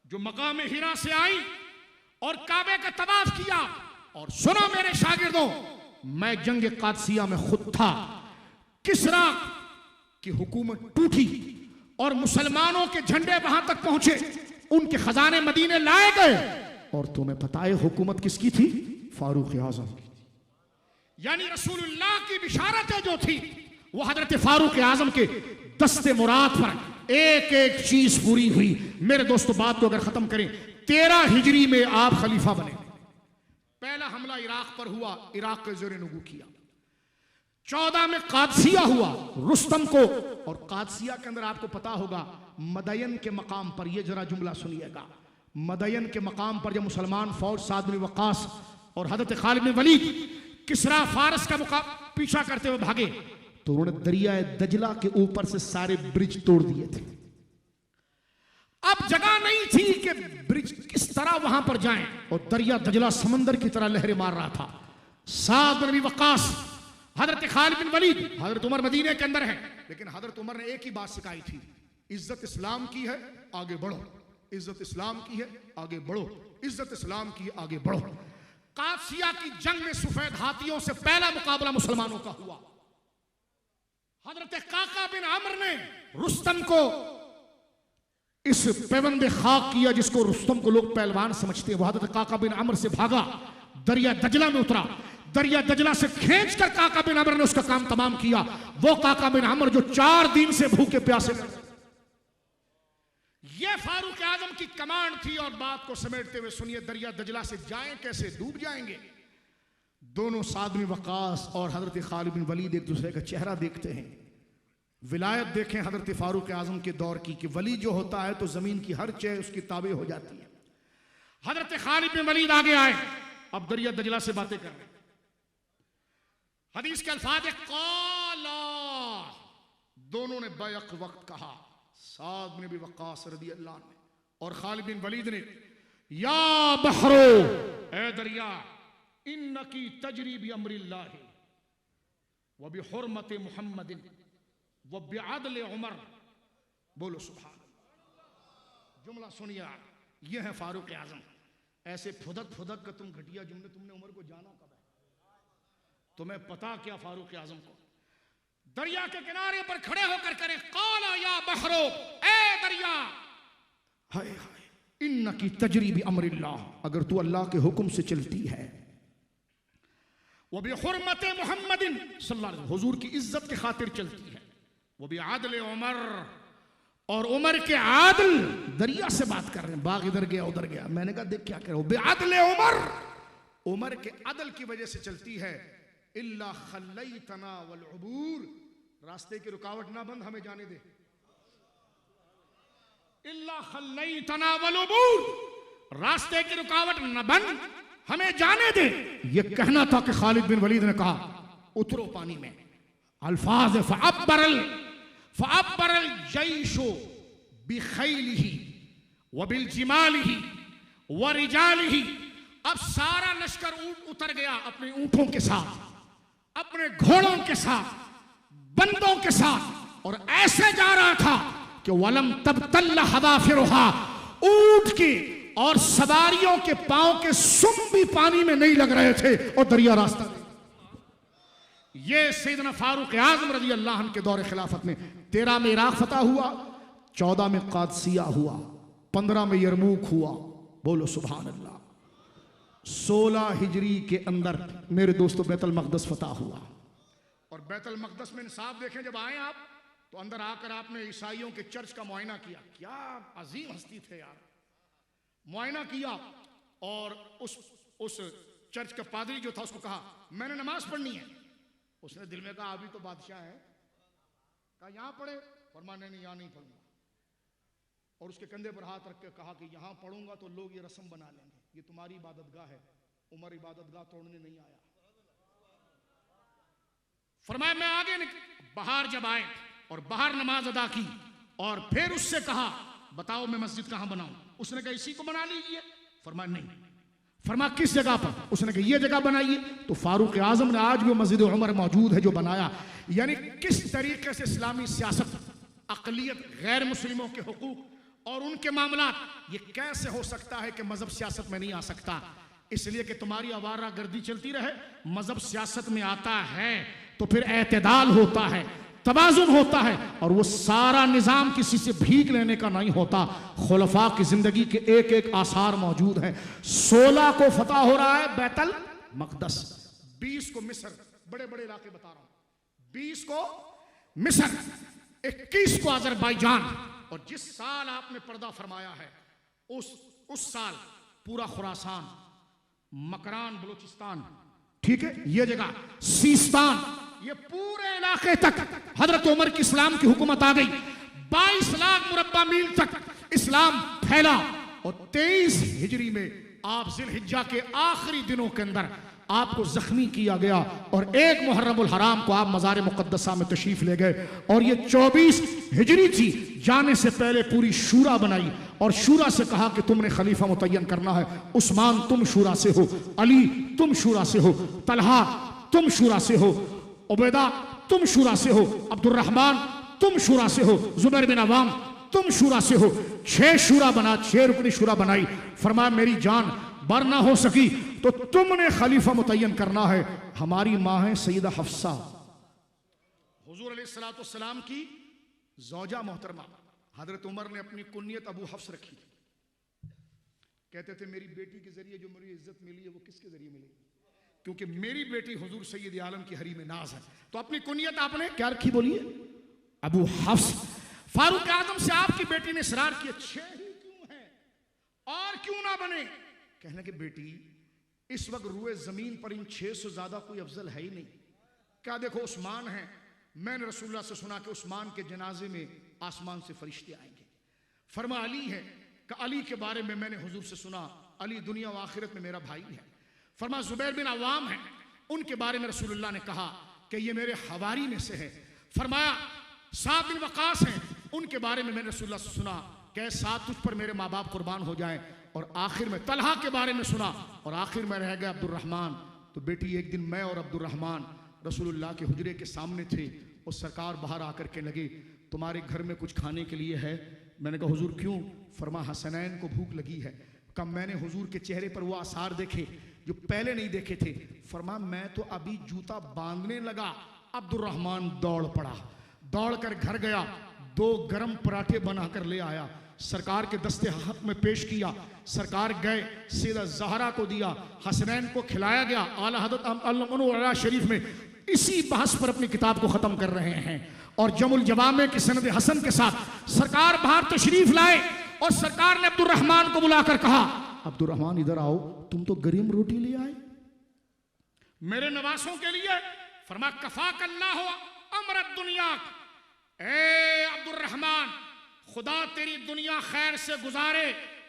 [SPEAKER 2] जो मकाम हिरा से आई और काबे का तवाफ किया। और सुनो मेरे शागिर्दों, मैं जंग कादसिया में खुद था, किसरा की हुकूमत टूटी और मुसलमानों के झंडे वहां तक पहुंचे, उनके खजाने मदीने लाए गए। और तुम्हें पता है हुकूमत किसकी थी? फारूक आजम की। यानी रसूलुल्लाह की बिशारतें जो थी वो हजरत फारूक आजम के दस्ते मुराद पर एक एक चीज पूरी हुई। मेरे दोस्तों, बात को अगर खत्म करें, 13 हिजरी में आप खलीफा बने। पहला हमला इराक पर हुआ, इराक के ज़ेरे नुगू किया। 14 में कादसिया हुआ, रुस्तम को, और कादसिया के अंदर आपको पता होगा मदयन के मकाम पर, यह जरा जुमला सुनिएगा, मदयन के मकाम पर जब मुसलमान फौज साद बिन वक़ास और हजरत खालिद बिन वलीद किसरा फारस का पीछा करते हुए भागे, तो उन्होंने दरिया दजला के ऊपर से सारे ब्रिज तोड़ दिए थे। अब जगह नहीं थी कि ब्रिज किस तरह वहां पर जाएं, और दरिया दजला समंदर की तरह लहरें मार रहा था। साद बिन वक़ास, हजरत खालिद बिन वलीद, हजरत उमर मदीने के अंदर है, लेकिन हजरत उमर ने एक ही बात सिखाई थी, इज्जत इस्लाम की है, आगे बढ़ो। इज्जत इस्लाम की है, आगे बढ़ो। इज्जत इस्लाम की है, आगे बढ़ो। कादसिया की जंग में सफेद हाथियों से पहला मुकाबला मुसलमानों का हुआ। हजरत काका बिन आमर ने रुस्तम को इस पैबंद खाक किया, जिसको रुस्तम को लोग पहलवान समझते हैं। वो हजरत काका बिन आमर से भागा, दरिया दजला में उतरा, दरिया दजला से खींचकर काका बिन आमर ने उसका काम तमाम किया। वो काका बिन आमर जो 4 दिन से भूखे प्यासे, ये फारूक आजम की कमांड थी। और बात को समेटते हुए सुनिए, दरिया दजला से जाएं कैसे, डूब जाएंगे। दोनों साद बिन वक़ास और हजरत खालिद बिन वलीद एक दूसरे का चेहरा देखते हैं, विलायत देखें हजरत फारूक आजम के दौर की कि वली जो होता है तो जमीन की हर चीज उसकी ताबे हो जाती है। हजरत खालिद बिन वलीद आगे आए, अब दरिया दजला से बातें कर रहे हैं। हदीस के अल्फाज है काला, दोनों ने बैक वक्त कहा, साद बिन अबी वक्कास रज़ी अल्लाह अन्हु और खालिद बिन वलीद ने, या बहरो, ए दरिया, इन्नकी तजरी बि अम्रिल्लाह व बि हुर्मति मुहम्मदिन व बि अदल उमर। बोलो सुभान अल्लाह। जुमला सुनिए आप, ये है फारूक आजम। ऐसे फुदक फुदक कर तुम घटिया जुमले, तुमने उमर को जाना कब है? तुम्हें पता क्या फारूक आजम को? दरिया के किनारे पर खड़े होकर करे, काला या बहरो, ए दरिया, हाय हाय, इन्नकी तजरी बि अम्रिल्लाह, अगर तू अल्लाह के हुक्म से चलती है, वो भी हुर्मत मुहम्मदिन सल्लल्लाहु अलैहि वसल्लम, हुजूर की इज्जत की खातिर चलती है, वो भी आदल उमर, और उमर के आदल, दरिया से बात कर रहे हैं, बाग इधर गया उधर गया, मैंने कहा देख क्या कह रहे हो, बेआदल उमर, उमर के अदल की वजह से चलती है, इल्ला खल्लैतना वल उबूर, रास्ते की रुकावट ना बंद, हमें जाने दे, इल्ला खल्लैतना वल उबूर, रास्ते की रुकावट न बंद, हमें जाने दे। ये कहना था कि खालिद बिन वलीद ने कहा उतरो पानी में। अल्फाज फ़अब्बरल जैशो बिखैलिही व बिलजिमालिही व रिजालिही, अब सारा लश्कर ऊंट उतर गया अपने ऊंटों के साथ, अपने घोड़ों के साथ, बंदों के साथ, और ऐसे जा रहा था कि वलम तबतल्ला हदाफिरुहा, ऊंट की और सवारियों के पांव के सुम भी पानी में नहीं लग रहे थे, और दरिया रास्ता नहीं। ये सैयदना फारूक आज़म रज़ी अल्लाह अन्हु के दौरे खिलाफत में 13 में इराक फतह हुआ, 14 में कादसिया हुआ, 15 में यरमूक हुआ। बोलो सुभान अल्लाह। 16 हिजरी के अंदर मेरे दोस्तों बैतुल मक़दस फतह हुआ, और बैतुल मक़दस में इंसाफ देखें, जब आए आप तो अंदर आकर आपने ईसाइयों के चर्च का मुआयना किया, क्या अजीम हस्ती थे यार, मुआयना किया, और उस चर्च का पादरी जो था उसको कहा मैंने नमाज पढ़नी है। उसने दिल में कहा अभी तो बादशाह है, कहा यहां पढ़े, फरमाने नहीं, यहां नहीं पढ़ूंगा, और उसके कंधे पर हाथ रख के कहा कि यहां पढ़ूंगा तो लोग ये रस्म बना लेंगे, ये तुम्हारी इबादतगाह है, उमर इबादतगाह तोड़ने नहीं आया। फरमाया मैं आगे बाहर जब आए और बाहर नमाज अदा की, और फिर उससे कहा बताओ मैं मस्जिद कहां बनाऊं, उसने कहा इसी को बना लीजिए। फरमाया नहीं। फरमा किस जगह पर? उसने कहा ये जगह बनाइए। तो फारूक आजम ने आज भी मस्जिद उमर मौजूद है जो बनाया। यानी किस तरीके से इस्लामी सियासत, अक़लियत, गैर मुस्लिमों के हुकूक और उनके मामला, ये कैसे हो सकता है कि मजहब सियासत में नहीं आ सकता? इसलिए कि तुम्हारी आवारा गर्दी चलती रहे, मजहब सियासत में आता है तो फिर एतदाल होता है, तवाज़ुन होता है, और वो सारा निज़ाम किसी से भीख लेने का नहीं होता। खुलफा की जिंदगी के एक एक आसार मौजूद हैं। 16 को फतह हो रहा है बैतुल मक़दस, 20 को मिस्र, बड़े बड़े इलाके बता रहा हूं, 20 को मिस्र, 21 को अज़रबैजान, और जिस साल आपने पर्दा फरमाया है उस साल पूरा खुरासान, मकरान, बलूचिस्तान, ठीक है, ये जगह सीस्तान, ये पूरे इलाके तक हजरत उमर की इस्लाम की हुकूमत आ गई। 22 लाख मुरब्बा मील तक इस्लाम फैला, और 23 हिजरी में आप ज़िलहिज्जा के आखिरी दिनों के अंदर आपको जख्मी किया गया, और 1 मुहर्रमुल हराम को आप मज़ार मुक़द्दसा में तशरीफ ले गए, और ये 24 हिजरी थी। जाने से पहले पूरी शूरा बनाई, और शूरा से कहा कि तुमने खलीफा मुतय्यन करना है, उस्मान तुम शूरा से हो, अली तुम शूरा से हो, तलहा तुम शूरा से हो, उबैदा तुम शूरा से हो, अब्दुर्रहमान तुम शूरा से हो, जुबैर बिन अवाम तुम शूरा से हो। 6 शूरा बना, 6 रुकनी शूरा बनाई। फरमाया मेरी जान बर ना हो सकी तो तुमने खलीफा मुतय्यन करना है। हमारी माँ है सैयदा हफ्सा, हुजूर अलैहिस्सलाम की ज़ौजा मोहतरमा। हजरत उमर ने अपनी कुन्नियत अबू हफ्स रखी। कहते थे मेरी बेटी के जरिए जो मेरी इज्जत मिली है वो किसके जरिए मिली? क्योंकि मेरी बेटी हुजूर सैयद आलम की हरी में नाज है। तो अपनी कुनियत आपने क्या रखी? बोलिए अबू हफ्स। फारूक आजम से आपकी बेटी ने इसरार किया 6 ही क्यों है और क्यों ना बने? कहने की बेटी इस वक्त रुए जमीन पर इन 6 से ज्यादा कोई अफजल है ही नहीं। क्या देखो उस्मान है, मैंने रसूलुल्लाह से सुना कि उस्मान के जनाजे में आसमान से फरिश्ते आएंगे। फरमा अली है कि अली के बारे में मैंने हुजूर से सुना, अली दुनिया व आखिरत में मेरा भाई है। फरमा जुबैर बिन अवाम है, उनके बारे में रसूलुल्लाह ने कहा कि ये मेरे हवारी में से है। फरमाया साद बिन वकास हैं, उनके बारे में मैंने रसूलुल्लाह से सुना कि साद तुझ पर मेरे माँ बाप कुर्बान हो जाएं। और आखिर में तलहा के बारे में सुना और आखिर में रह गया अब्दुर्रहमान। तो बेटी एक दिन मैं और अब्दुर्रहमान रसूलुल्लाह के हुजरे के सामने थे और सरकार बाहर आकर के लगे तुम्हारे घर में कुछ खाने के लिए है? मैंने कहा हुजूर क्यों? फरमा हसनैन को भूख लगी है। कब मैंने हुजूर के चेहरे पर वो आसार देखे जो पहले नहीं देखे थे। फरमा मैं तो अभी जूता बांधने लगा, अब्दुर्रहमान दौड़ पड़ा, दौड़ कर घर गया, 2 गरम पराठे बनाकर ले आया, सरकार के दस्ते हाथ में पेश किया। सरकार गए सीधा ज़हरा को दिया, हसनैन को खिलाया गया। आला हज़रत अल शरीफ में इसी बहस पर अपनी किताब को ख़त्म कर रहे हैं। और जमुल जवामे की सनद हसन के साथ सरकार बाहर तशरीफ लाए और सरकार ने अब्दुर्रहमान को बुलाकर कहा अब्दुर्रहमान इधर आओ, तुम तो गरीम रोटी ले आए मेरे नवासों के लिए। फरमा कफाक अल्लाह अमरत दुनिया। ए अब्दुर्रहमान, खुदा तेरी दुनिया खैर से गुजारे।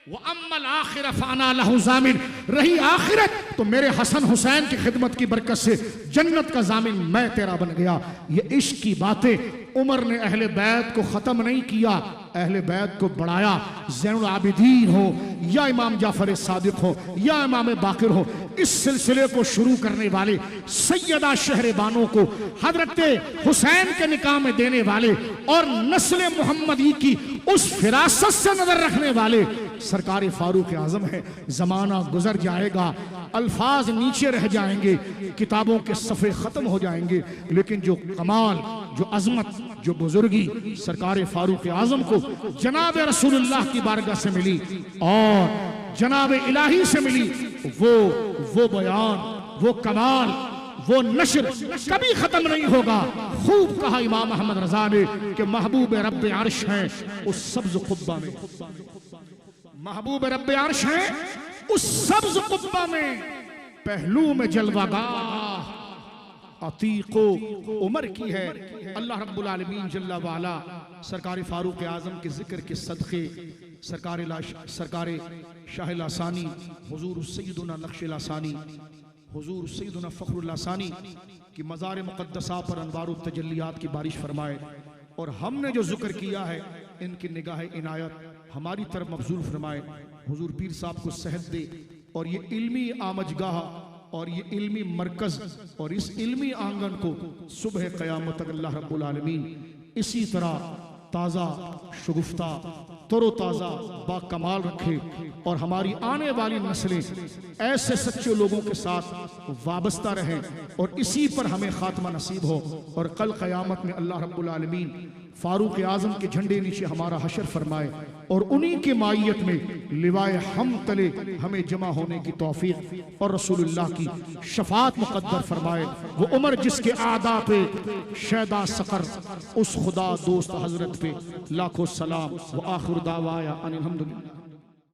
[SPEAKER 2] वो अम्मल आखिर फाना लहु जामिन, रही आखिरत तो मेरे हसन हुसैन की खिदमत की बरकत से जन्नत का जामिन मैं तेरा बन गया। ये इश्क की बातें उमर ने अहले बैत को ख़त्म नहीं किया, अहले बैत को बढ़ाया। ज़ैनुल आबिदीन हो या इमाम जाफर सादिक हो या इमाम बाकिर हो, इस सिलसिले को शुरू करने वाले सैयदा शहरबानों को हजरत हुसैन के निकाह में देने वाले और नस्ल मुहम्मदी की उस फिरासत से नजर रखने वाले सरकार फारूक आजम है। जमाना गुजर जाएगा, अल्फाज नीचे रह जाएंगे, किताबों के सफ़े ख़त्म हो जाएंगे, लेकिन जो कमाल, जो अजमत, जो बुजुर्गी सरकार फारूक आजम को जनाब रसूलुल्लाह की बारगाह से मिली और जनाब इलाही से मिली, वो बयान, वो कमाल, वो नशर कभी खत्म नहीं होगा। खूब कहा इमाम अहमद रजा ने कि महबूब रब्ब अर्श हैं उस सब्ज कुब्बा में, महबूब रब्ब अर्श हैं उस सब्ज कुब्बा में, पहलू में जलवागाह अतीको उमर की है। अल्लाह रब्बुल आलमीन जल्ला वाला सरकार फारूक आजम के जिक्र के सदक़े सरकार शाह लासानी हुजूर सैयदुना नक्श लासानी हुजूर सैयदुना फ़ख्रुल लासानी की मज़ार मुक़द्दसा पर अनवार तजल्लियात की बारिश फरमाए। और हमने जो जिक्र किया है इनकी निगाह इनायत हमारी तरफ मबज़ूल फरमाए। हुजूर पीर साहब को सेहत दे और ये इल्मी आमजगाह और ये इल्मी मरकज़ और इस इल्मी आंगन को सुबह क़यामत तक अल्लाह रब्बुल आलमीन इसी तरह ताज़ा शुगुफ्ता तरोताज़ा बाकमाल रखे और हमारी आने वाली नस्लें ऐसे सच्चे लोगों के साथ वाबस्ता रहें और इसी पर हमें खात्मा नसीब हो। और कल क़यामत में अल्लाह रब्बुल आलमीन फारूक आजम के झंडे नीचे हमारा हशर फरमाए और उन्हीं के मायत में लिवाए हम तले हमें जमा होने की तौफीक और रसूलुल्लाह की शफात मुक़द्दर फरमाए। वो उमर जिसके आदा पे शैदा सकर उस खुदा दोस्त हजरत पे लाखों सलाम। व आखिर दावाया अनिल हम्दुलिल्लाह।